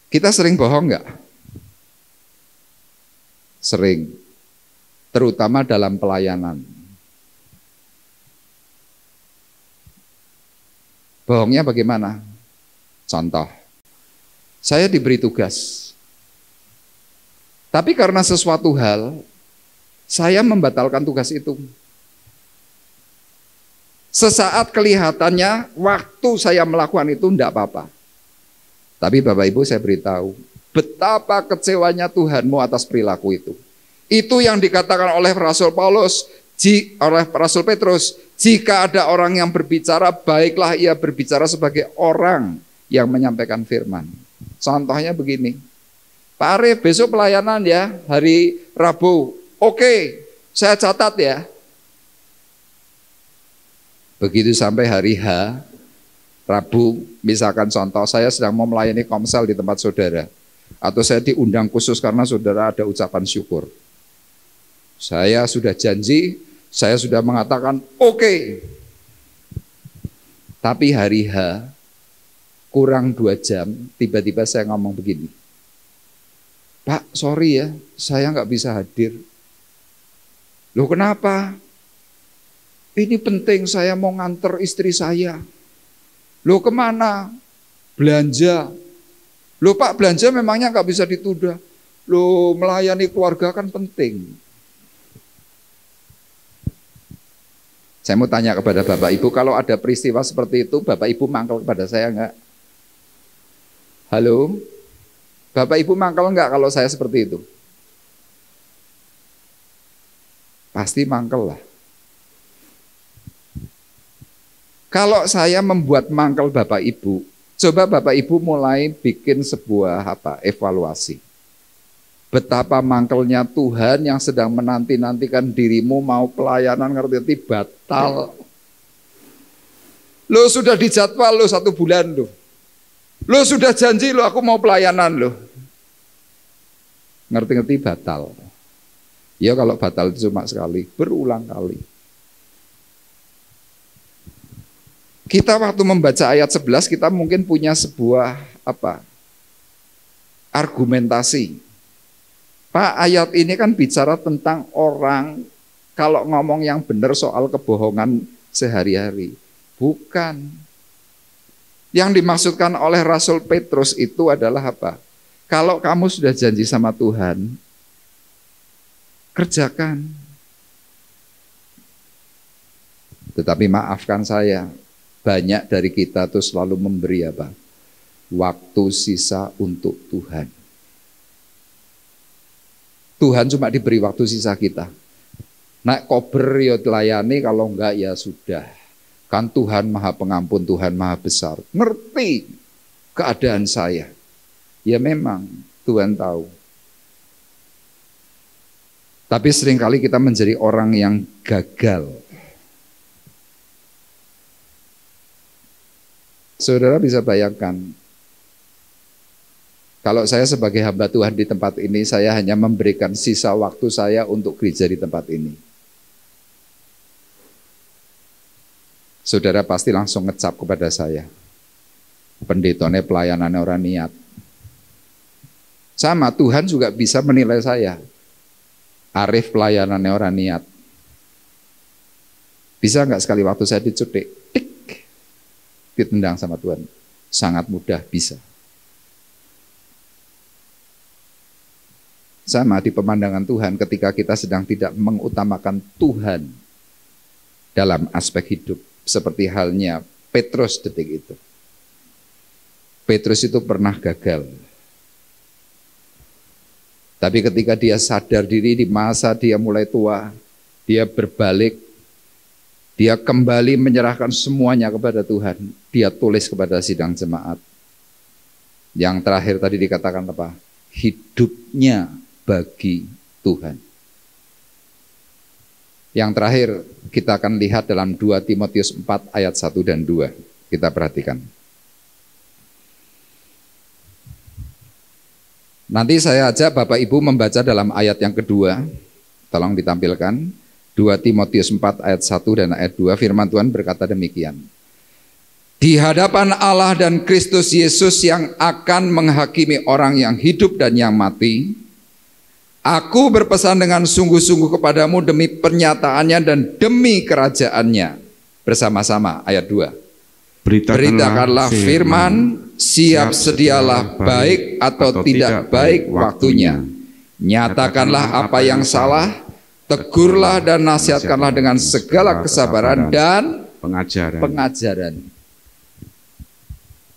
Kita sering bohong nggak? Sering, terutama dalam pelayanan. Bohongnya bagaimana? Contoh, saya diberi tugas, tapi karena sesuatu hal, saya membatalkan tugas itu. Sesaat kelihatannya, waktu saya melakukan itu tidak apa-apa. Tapi Bapak Ibu saya beritahu, betapa kecewanya Tuhanmu atas perilaku itu. Itu yang dikatakan oleh Rasul Paulus, oleh Rasul Petrus, jika ada orang yang berbicara, baiklah ia berbicara sebagai orang yang menyampaikan firman. Contohnya begini, Pak Arif besok pelayanan ya, hari Rabu. Oke, saya catat ya. Begitu sampai hari H, Rabu, misalkan contoh, saya sedang mau melayani komsel di tempat saudara. Atau saya diundang khusus karena saudara ada ucapan syukur. Saya sudah janji, saya sudah mengatakan oke. Tapi hari H, kurang 2 jam, tiba-tiba saya ngomong begini. Pak, sorry ya, saya nggak bisa hadir. Loh kenapa? Ini penting, saya mau nganter istri saya. Loh kemana? Belanja. Loh Pak, belanja memangnya nggak bisa ditunda. Loh melayani keluarga kan penting. Saya mau tanya kepada Bapak Ibu, kalau ada peristiwa seperti itu, Bapak Ibu mangkel kepada saya nggak? Halo? Bapak Ibu mangkel nggak kalau saya seperti itu? Pasti mangkel lah. Kalau saya membuat mangkel Bapak Ibu, coba Bapak Ibu mulai bikin sebuah evaluasi. Betapa mangkelnya Tuhan yang sedang menanti-nantikan dirimu mau pelayanan ngerti batal. Lo sudah dijadwal lo 1 bulan lo. Lo sudah janji lo aku mau pelayanan lo. Ngerti-ngerti batal. Ya kalau batal itu cuma sekali, berulang kali. Kita waktu membaca ayat 11 kita mungkin punya sebuah argumentasi. Pak, ayat ini kan bicara tentang orang kalau ngomong yang benar soal kebohongan sehari-hari. Bukan. Yang dimaksudkan oleh Rasul Petrus itu adalah apa? Kalau kamu sudah janji sama Tuhan, kerjakan. Tetapi maafkan saya, banyak dari kita tuh selalu memberi apa? Waktu sisa untuk Tuhan. Tuhan cuma diberi waktu sisa kita. Nak kober ya telayani, kalau enggak ya sudah. Kan Tuhan Maha Pengampun, Tuhan Maha Besar. Ngerti keadaan saya. Ya memang Tuhan tahu. Tapi seringkali kita menjadi orang yang gagal. Saudara bisa bayangkan, Kalau saya sebagai hamba Tuhan di tempat ini, saya hanya memberikan sisa waktu saya untuk gereja di tempat ini. Saudara pasti langsung ngecap kepada saya, pendetone pelayanannya orang niat. Sama, Tuhan juga bisa menilai saya, Arif pelayanannya orang niat. Bisa nggak sekali waktu saya dicutik, tik, ditendang sama Tuhan? Sangat mudah, bisa. Sama di pemandangan Tuhan ketika kita sedang tidak mengutamakan Tuhan dalam aspek hidup. Seperti halnya Petrus detik itu. Petrus itu pernah gagal. Tapi ketika dia sadar diri di masa dia mulai tua, dia berbalik, dia kembali menyerahkan semuanya kepada Tuhan. Dia tulis kepada sidang jemaat. Yang terakhir tadi dikatakan apa? Hidupnya bagi Tuhan. Yang terakhir kita akan lihat dalam 2 Timotius 4 ayat 1 dan 2. Kita perhatikan. Nanti saya ajak Bapak Ibu membaca dalam ayat yang kedua. Tolong ditampilkan. 2 Timotius 4 ayat 1 dan ayat 2. Firman Tuhan berkata demikian. Di hadapan Allah dan Kristus Yesus yang akan menghakimi orang yang hidup dan yang mati, aku berpesan dengan sungguh-sungguh kepadamu demi pernyataannya dan demi kerajaannya. Bersama-sama ayat 2. Beritakanlah firman, siap sedialah baik atau tidak baik waktunya. Nyatakanlah apa yang salah, tegurlah dan nasihatkanlah dengan segala kesabaran dan pengajaran.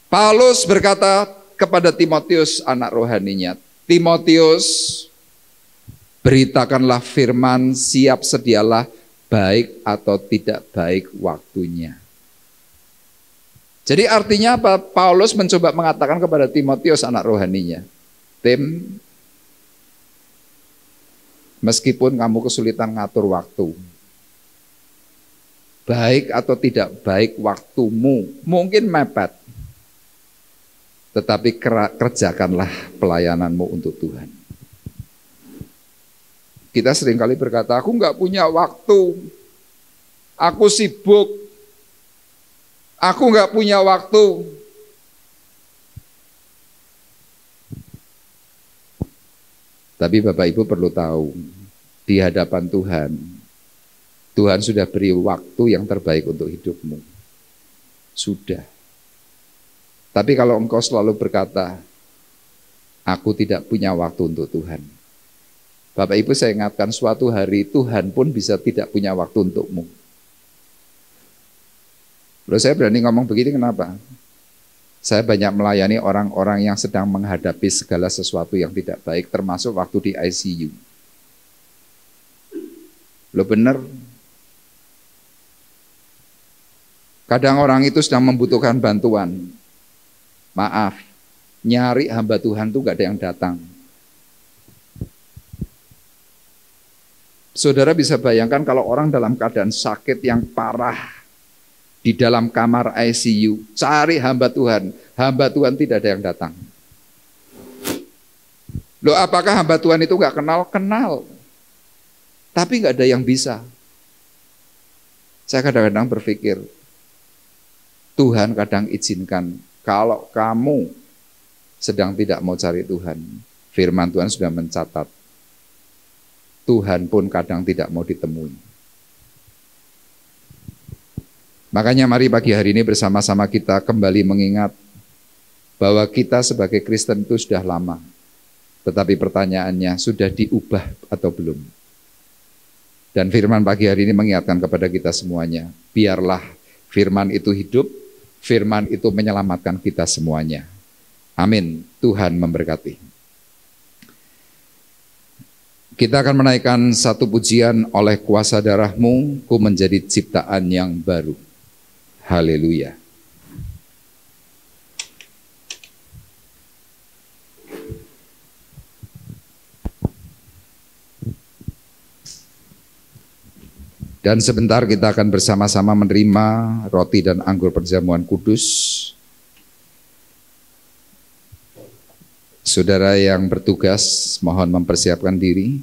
Paulus berkata kepada Timotius anak rohaninya, Timotius, beritakanlah firman, siap sedialah baik atau tidak baik waktunya. Jadi artinya apa? Paulus mencoba mengatakan kepada Timotius anak rohaninya, Tim, meskipun kamu kesulitan ngatur waktu, baik atau tidak baik waktumu, mungkin mepet, tetapi kerjakanlah pelayananmu untuk Tuhan. Kita seringkali berkata, aku nggak punya waktu, aku sibuk, aku nggak punya waktu. Tapi Bapak Ibu perlu tahu, di hadapan Tuhan, Tuhan sudah beri waktu yang terbaik untuk hidupmu. Sudah. Tapi kalau engkau selalu berkata, aku tidak punya waktu untuk Tuhan. Bapak Ibu saya ingatkan suatu hari Tuhan pun bisa tidak punya waktu untukmu. Loh, saya berani ngomong begini kenapa? Saya banyak melayani orang-orang yang sedang menghadapi segala sesuatu yang tidak baik, termasuk waktu di ICU. Loh benar. Kadang orang itu sedang membutuhkan bantuan. Maaf, nyari hamba Tuhan tuh gak ada yang datang. Saudara bisa bayangkan kalau orang dalam keadaan sakit yang parah di dalam kamar ICU, cari hamba Tuhan tidak ada yang datang. Loh, apakah hamba Tuhan itu gak kenal? Kenal. Tapi gak ada yang bisa. Saya kadang-kadang berpikir, Tuhan kadang izinkan kalau kamu sedang tidak mau cari Tuhan, firman Tuhan sudah mencatat, Tuhan pun kadang tidak mau ditemui. Makanya mari pagi hari ini bersama-sama kita kembali mengingat bahwa kita sebagai Kristen itu sudah lama. Tetapi pertanyaannya, sudah diubah atau belum? Dan firman pagi hari ini mengingatkan kepada kita semuanya, biarlah firman itu hidup, firman itu menyelamatkan kita semuanya. Amin. Tuhan memberkati. Kita akan menaikkan satu pujian, oleh kuasa darah-Mu, ku menjadi ciptaan yang baru. Haleluya. Dan sebentar kita akan bersama-sama menerima roti dan anggur perjamuan kudus. Saudara yang bertugas mohon mempersiapkan diri.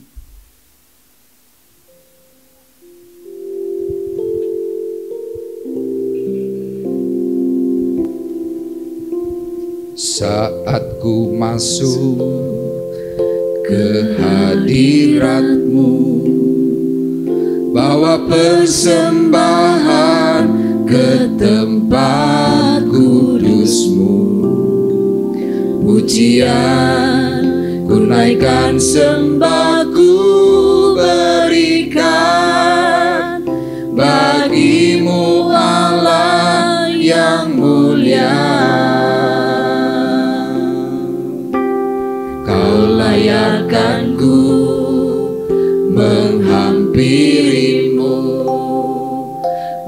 Saat ku masuk ke hadirat-Mu, bawa persembahan ke tempat kudus-Mu. Pujian ku naikkan, sembah ku berikan bagi-Mu Allah yang mulia. Kau layakkan ku menghampiri-Mu,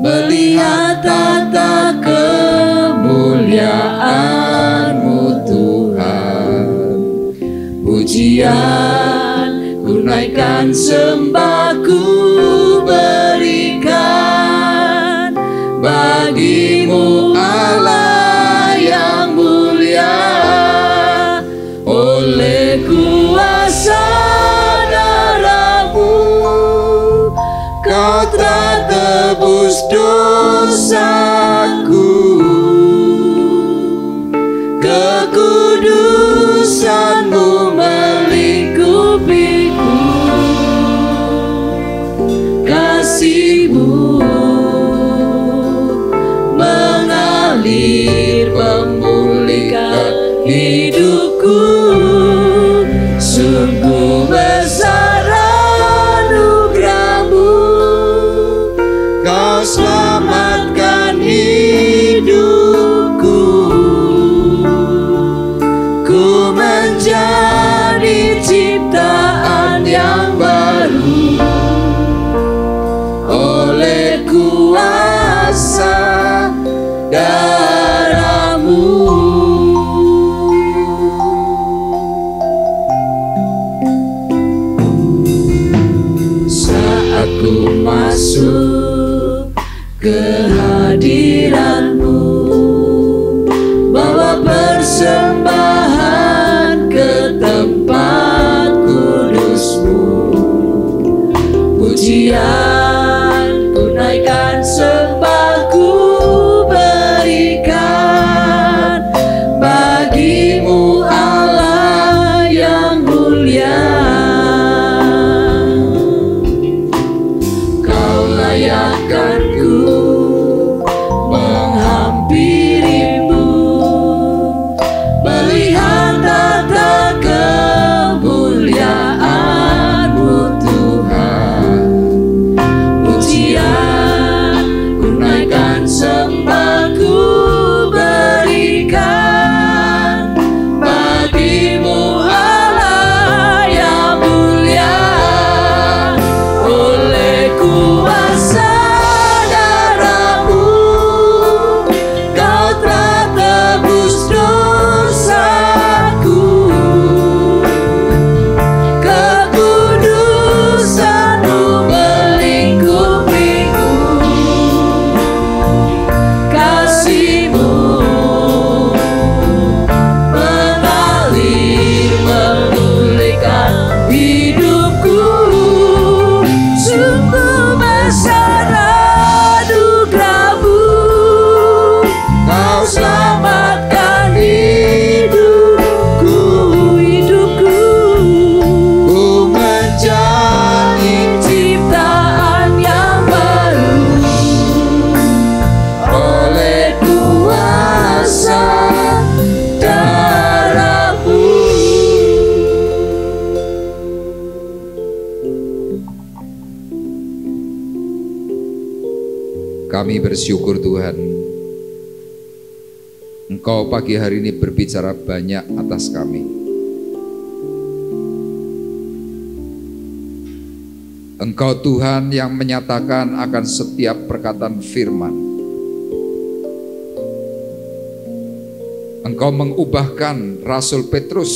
melihat tata kemuliaan-Mu Tuhan. Pujian ku naikkan, sembah ku berikan bagi-Mu Allah yang mulia. Oleh kuasa darah-Mu, Kau telah tebus dosaku. Kekudusan-Mu melingkupiku, kasih-Mu mengalir memulihkan hidupku. Sungguh besar anugerah-Mu, Kau selamatkan hidupku. Ku menjadi ciptaan yang baru oleh kuasa darah-Mu. Saat ku masuk ke hadirat-Mu, bawa persembahan ke tempat kudus-Mu. Pujian ku naikkan, sembah ku berikan bagi-Mu Allah yang mulia. Kau layakkan ku menghampiri-Mu, melihat tata kemuliaan-Mu Tuhan. Pujian ku naikkan, sembah ku berikan bagi-Mu Allah yang mulia. Oleh kuasa darah-Mu, Kau telah tebus dosaku. Kekudusan-Mu melingkupiku, kasih-Mu mengalir memulihkan hidupku. Sungguh besar anugerah-Mu, Kau selamatkan hidupku. Ku menjadi ciptaan yang baru oleh kuasa darah-Mu. Kami bersyukur Tuhan, Engkau pagi hari ini berbicara banyak atas kami. Engkau Tuhan yang menyatakan akan setiap perkataan firman. Engkau mengubahkan Rasul Petrus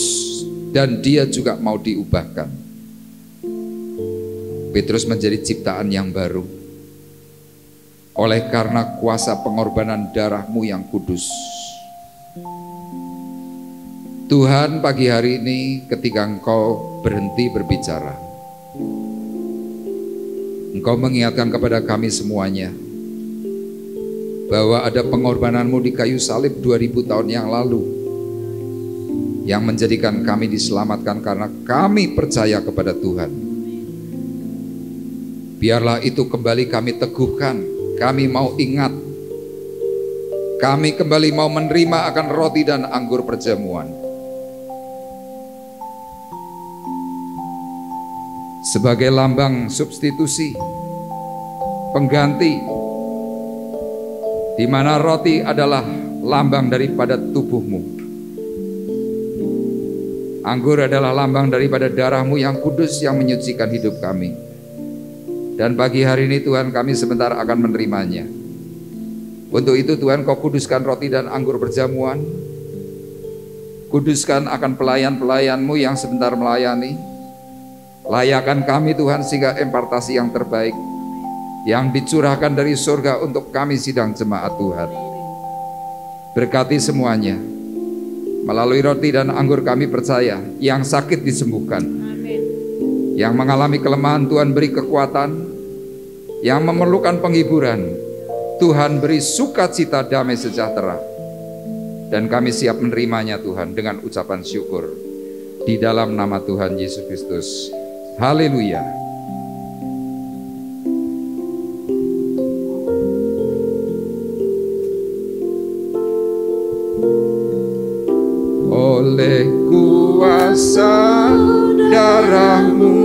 dan dia juga mau diubahkan. Petrus menjadi ciptaan yang baru oleh karena kuasa pengorbanan darah-Mu yang kudus. Tuhan, pagi hari ini ketika Engkau berhenti berbicara, Engkau mengingatkan kepada kami semuanya bahwa ada pengorbananmu di kayu salib 2000 tahun yang lalu yang menjadikan kami diselamatkan karena kami percaya kepada Tuhan. Biarlah itu kembali kami teguhkan, kami mau ingat, kami kembali mau menerima akan roti dan anggur perjamuan sebagai lambang substitusi, pengganti, di mana roti adalah lambang daripada tubuhmu, anggur adalah lambang daripada darahmu yang kudus yang menyucikan hidup kami. Dan pagi hari ini Tuhan, kami sebentar akan menerimanya. Untuk itu Tuhan, Kau kuduskan roti dan anggur perjamuan, kuduskan akan pelayan-pelayan-Mu yang sebentar melayani. Layakan kami Tuhan sehingga impartasi yang terbaik yang dicurahkan dari surga untuk kami sidang jemaat Tuhan. Berkati semuanya. Melalui roti dan anggur kami percaya yang sakit disembuhkan. Amin. Yang mengalami kelemahan Tuhan beri kekuatan. Yang memerlukan penghiburan Tuhan beri sukacita, damai sejahtera. Dan kami siap menerimanya Tuhan dengan ucapan syukur di dalam nama Tuhan Yesus Kristus. Haleluya. Oleh kuasa darah-Mu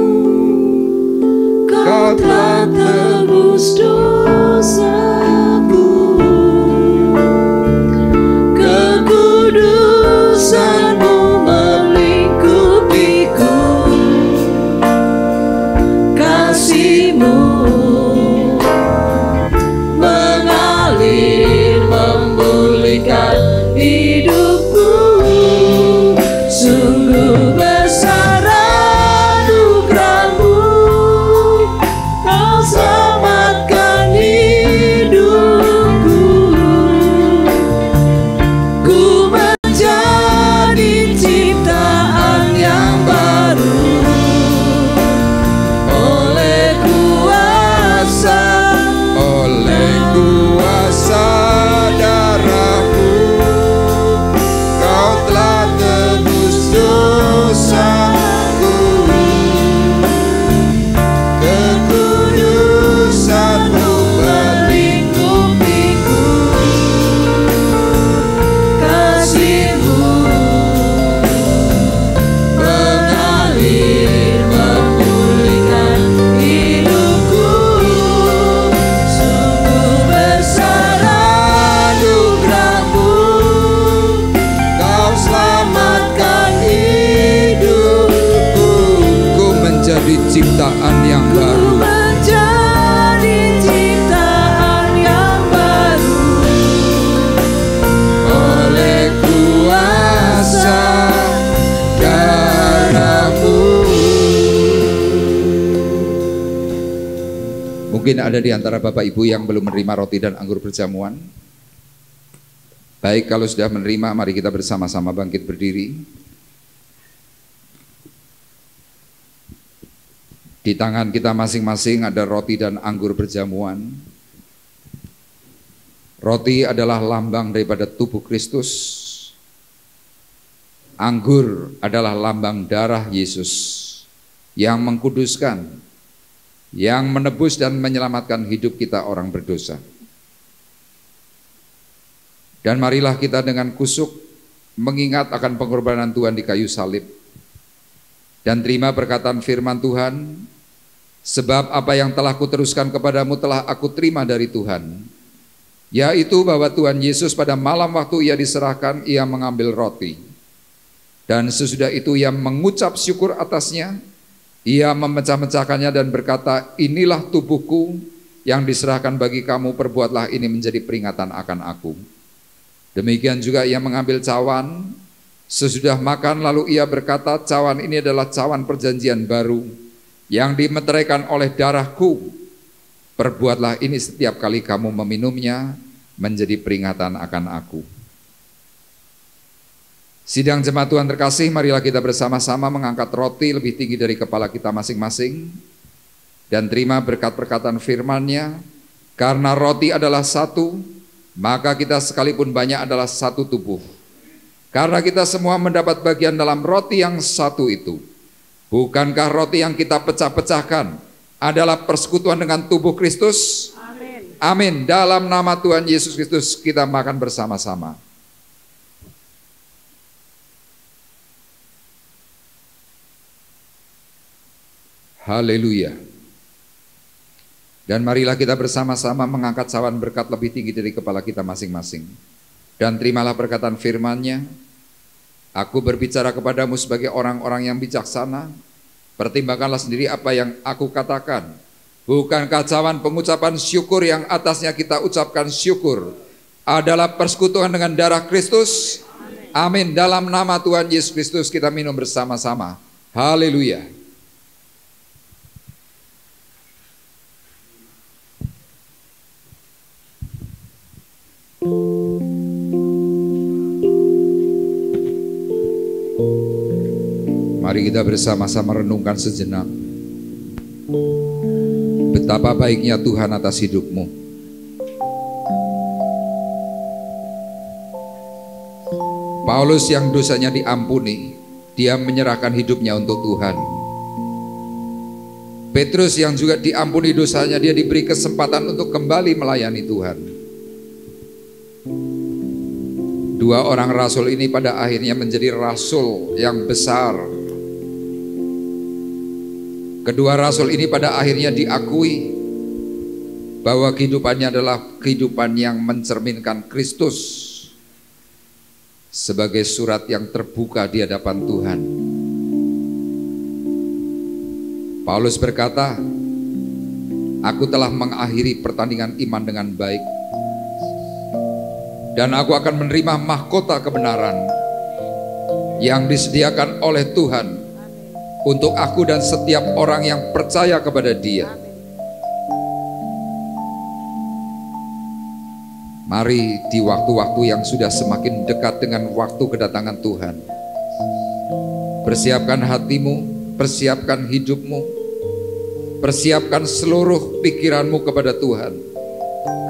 Kau telah tebus dosaku, kekudusan-Mu melingkupiku, kasih-Mu mengalir memulihkan hidupku. Sungguh besar anugerah-Mu, Kau selamatkan hidupku. Ku menjadi ciptaan yang baru oleh kuasa darah-Mu Kau telah tebus dosaku, kekudusan-Mu melingkupiku, kasih-Mu mengalir memulihkan hidupku. Sungguh besar anugerah-Mu, Kau selamatkan hidupku. Ku menjadi ciptaan yang Ku baru menjadi ciptaan yang baru oleh kuasa darah-Mu. Mungkin ada di antara Bapak Ibu yang belum menerima roti dan anggur perjamuan. Baik, kalau sudah menerima, mari kita bersama-sama bangkit berdiri. Di tangan kita masing-masing ada roti dan anggur perjamuan. Roti adalah lambang daripada tubuh Kristus. Anggur adalah lambang darah Yesus yang mengkuduskan, yang menebus dan menyelamatkan hidup kita orang berdosa. Dan marilah kita dengan kusuk mengingat akan pengorbanan Tuhan di kayu salib. Dan terima perkataan firman Tuhan, sebab apa yang telah kuteruskan kepadamu telah aku terima dari Tuhan, yaitu bahwa Tuhan Yesus pada malam waktu ia diserahkan, ia mengambil roti. Dan sesudah itu ia mengucap syukur atasnya, ia memecah-mecahkannya dan berkata, inilah tubuhku yang diserahkan bagi kamu, perbuatlah ini menjadi peringatan akan aku. Demikian juga ia mengambil cawan, sesudah makan lalu ia berkata, cawan ini adalah cawan perjanjian baru yang dimeteraikan oleh darahku. Perbuatlah ini setiap kali kamu meminumnya menjadi peringatan akan aku. Sidang jemaat Tuhan terkasih, marilah kita bersama-sama mengangkat roti lebih tinggi dari kepala kita masing-masing dan terima berkat perkataan firman-Nya. Karena roti adalah satu, maka kita sekalipun banyak adalah satu tubuh. Karena kita semua mendapat bagian dalam roti yang satu itu. Bukankah roti yang kita pecah-pecahkan adalah persekutuan dengan tubuh Kristus? Amin. Amin. Dalam nama Tuhan Yesus Kristus kita makan bersama-sama. Haleluya. Dan marilah kita bersama-sama mengangkat cawan berkat lebih tinggi dari kepala kita masing-masing. Dan terimalah perkataan firman-Nya. Aku berbicara kepadamu sebagai orang-orang yang bijaksana. Pertimbangkanlah sendiri apa yang aku katakan. Bukankah cawan pengucapan syukur yang atasnya kita ucapkan syukur adalah persekutuan dengan darah Kristus? Amin. Dalam nama Tuhan Yesus Kristus kita minum bersama-sama. Haleluya. Mari kita bersama-sama renungkan sejenak betapa baiknya Tuhan atas hidupmu. Paulus yang dosanya diampuni, dia menyerahkan hidupnya untuk Tuhan. Petrus yang juga diampuni dosanya, dia diberi kesempatan untuk kembali melayani Tuhan. Dua orang rasul ini pada akhirnya menjadi rasul yang besar. Kedua rasul ini pada akhirnya diakui bahwa kehidupannya adalah kehidupan yang mencerminkan Kristus sebagai surat yang terbuka di hadapan Tuhan. Paulus berkata, aku telah mengakhiri pertandingan iman dengan baik, dan aku akan menerima mahkota kebenaran yang disediakan oleh Tuhan untuk aku dan setiap orang yang percaya kepada Dia. Mari di waktu-waktu yang sudah semakin dekat dengan waktu kedatangan Tuhan, persiapkan hatimu, persiapkan hidupmu, persiapkan seluruh pikiranmu kepada Tuhan.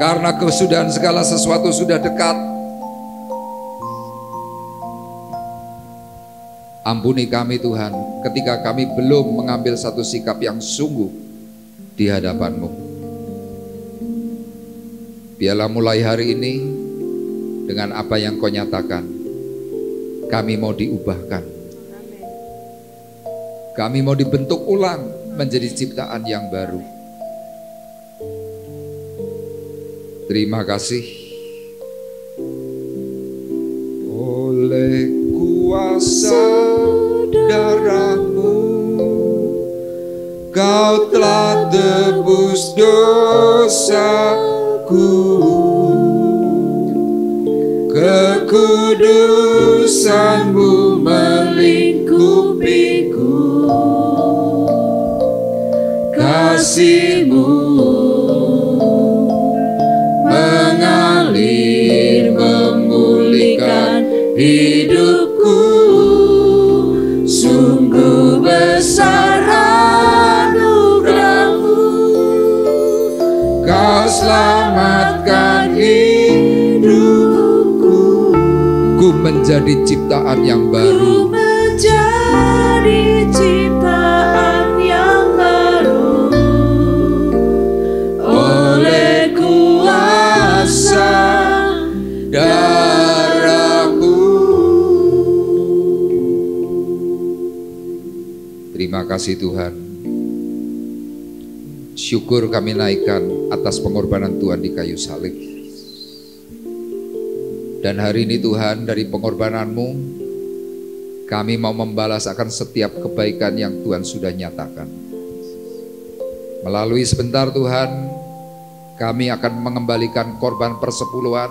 Karena kesudahan segala sesuatu sudah dekat. Ampuni kami Tuhan ketika kami belum mengambil satu sikap yang sungguh di hadapan-Mu. Biarlah mulai hari ini dengan apa yang Kau nyatakan, kami mau diubahkan. Kami mau dibentuk ulang menjadi ciptaan yang baru. Terima kasih. Oleh kuasa darah-Mu, Kau telah tebus dosaku. Kekudusan-Mu melingkupiku. Kasih-Mu mengalir memulihkan hidupku. Sungguh besar anugerah-Mu, Kau selamatkan hidupku. Ku menjadi ciptaan yang baru. Ku menjadi ciptaan yang baru. Oleh kuasa darah-Mu. Terima kasih Tuhan. Syukur kami naikkan atas pengorbanan Tuhan di kayu salib. Dan hari ini Tuhan, dari pengorbanan-Mu kami mau membalas akan setiap kebaikan yang Tuhan sudah nyatakan. Melalui sebentar Tuhan, kami akan mengembalikan korban persepuluhan.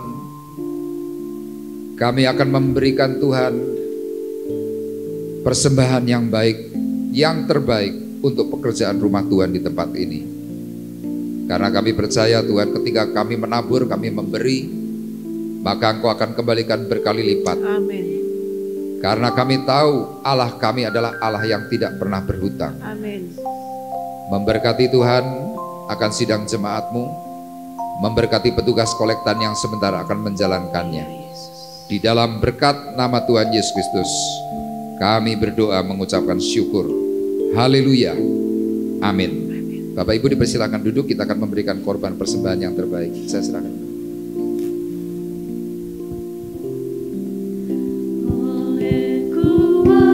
Kami akan memberikan Tuhan persembahan yang baik, yang terbaik untuk pekerjaan rumah Tuhan di tempat ini. Karena kami percaya Tuhan, ketika kami menabur, kami memberi, maka Engkau akan kembalikan berkali lipat. Amin. Karena kami tahu Allah kami adalah Allah yang tidak pernah berhutang. Amin. Memberkati Tuhan akan sidang jemaat-Mu, memberkati petugas kolektan yang sebentar akan menjalankannya. Di dalam berkat nama Tuhan Yesus Kristus, kami berdoa mengucapkan syukur. Haleluya. Amin. Bapak Ibu dipersilakan duduk, kita akan memberikan korban persembahan yang terbaik. Saya serahkan.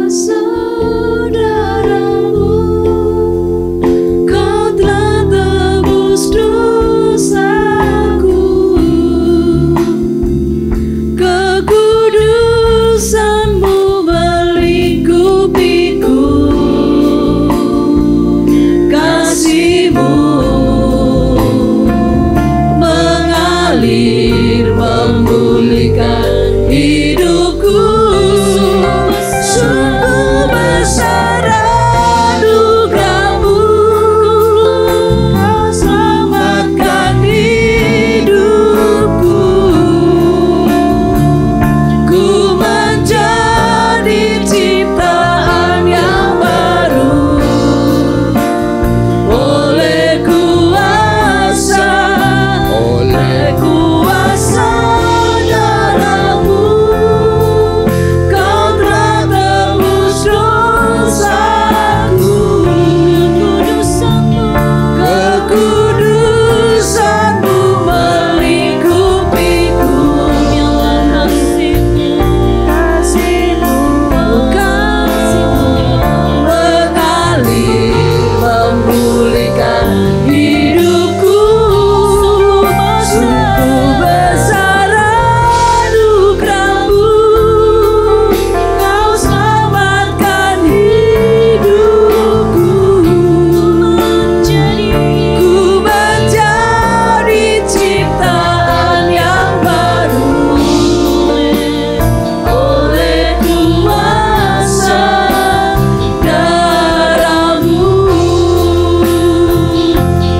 Saudaramu, kau telah tebus dosaku, kekudusanmu melingkupiku, kasihmu mengalir memulihkan hidupku. Sungguh besar anugerahmu, kau selamatkan hidupku. Ku menjadi ciptaan yang baru oleh kuasa darahmu. Kau telah tebus dosaku, kekudusanmu melingkupiku, kasihmu mengalir memulihkan hidupku. Sungguh besar anugerahmu, kau selamatkan hidupku. Ku menjadi ciptaan yang baru oleh kuasa darahmu.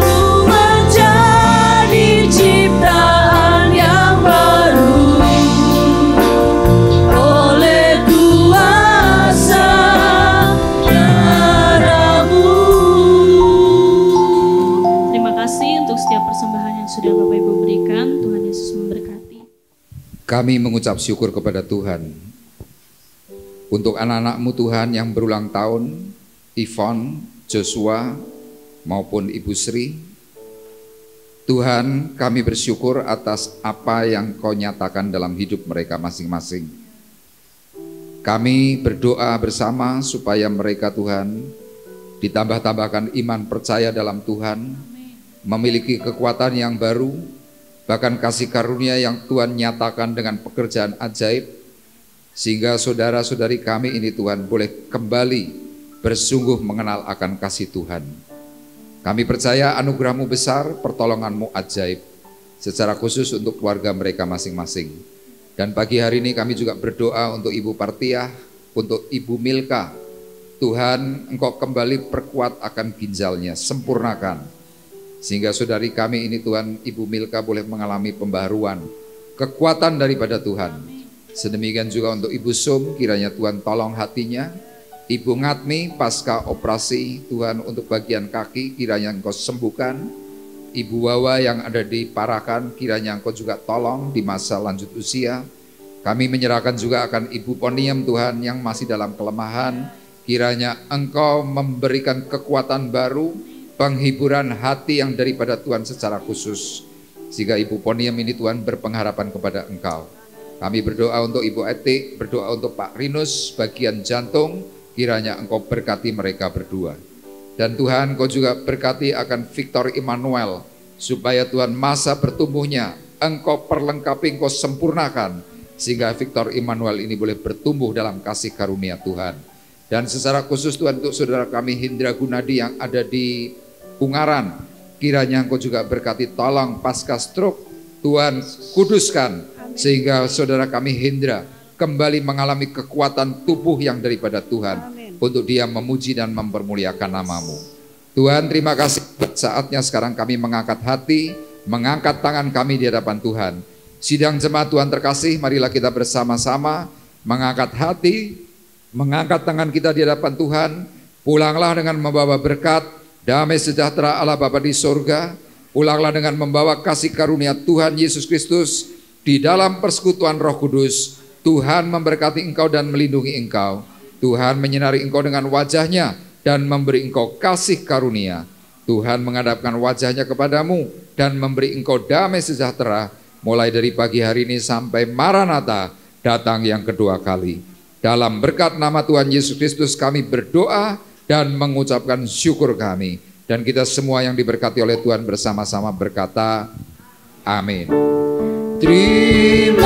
Ku menjadi ciptaan yang baru oleh kuasa darahmu. Terima kasih untuk setiap persembahan yang sudah Bapak Ibu berikan. Tuhan Yesus memberkati. Kami mengucap syukur kepada Tuhan untuk anak-anak-Mu Tuhan yang berulang tahun, Yvonne, Joshua, maupun Ibu Sri. Tuhan, kami bersyukur atas apa yang Kau nyatakan dalam hidup mereka masing-masing. Kami berdoa bersama supaya mereka Tuhan ditambah-tambahkan iman percaya dalam Tuhan, memiliki kekuatan yang baru, bahkan kasih karunia yang Tuhan nyatakan dengan pekerjaan ajaib, sehingga saudara-saudari kami ini Tuhan boleh kembali bersungguh mengenal akan kasih Tuhan. Kami percaya anugerah-Mu besar, pertolongan-Mu ajaib, secara khusus untuk keluarga mereka masing-masing. Dan pagi hari ini kami juga berdoa untuk Ibu Partiah, untuk Ibu Milka. Tuhan, Engkau kembali perkuat akan ginjalnya, sempurnakan. Sehingga saudari kami ini Tuhan, Ibu Milka boleh mengalami pembaharuan, kekuatan daripada Tuhan. Sedemikian juga untuk Ibu Sum, kiranya Tuhan tolong hatinya. Ibu Ngatmi pasca operasi Tuhan untuk bagian kaki, kiranya Engkau sembuhkan. Ibu Wawa yang ada di Parakan, kiranya Engkau juga tolong di masa lanjut usia. Kami menyerahkan juga akan Ibu Poniem Tuhan yang masih dalam kelemahan, kiranya Engkau memberikan kekuatan baru, penghiburan hati yang daripada Tuhan secara khusus. Sehingga Ibu Poniem ini Tuhan berpengharapan kepada Engkau. Kami berdoa untuk Ibu Etik, berdoa untuk Pak Rinus bagian jantung, kiranya Engkau berkati mereka berdua. Dan Tuhan, Engkau juga berkati akan Victor Emmanuel, supaya Tuhan masa bertumbuhnya Engkau perlengkapi, Engkau sempurnakan, sehingga Victor Emmanuel ini boleh bertumbuh dalam kasih karunia Tuhan. Dan secara khusus Tuhan untuk saudara kami Hindra Gunadi yang ada di Ungaran, kiranya Engkau juga berkati, tolong pasca stroke Tuhan kuduskan, sehingga saudara kami Hindra kembali mengalami kekuatan tubuh yang daripada Tuhan. Untuk dia memuji dan mempermuliakan nama-Mu. Tuhan, terima kasih. Saatnya sekarang kami mengangkat hati, mengangkat tangan kami di hadapan Tuhan. Sidang jemaat Tuhan terkasih, marilah kita bersama-sama mengangkat hati, mengangkat tangan kita di hadapan Tuhan. Pulanglah dengan membawa berkat, damai sejahtera Allah Bapa di sorga. Pulanglah dengan membawa kasih karunia Tuhan Yesus Kristus. Di dalam persekutuan Roh Kudus, Tuhan memberkati engkau dan melindungi engkau. Tuhan menyinari engkau dengan wajah-Nya dan memberi engkau kasih karunia. Tuhan menghadapkan wajah-Nya kepadamu dan memberi engkau damai sejahtera mulai dari pagi hari ini sampai Maranatha datang yang kedua kali. Dalam berkat nama Tuhan Yesus Kristus kami berdoa dan mengucapkan syukur kami. Dan kita semua yang diberkati oleh Tuhan bersama-sama berkata, amin. Terima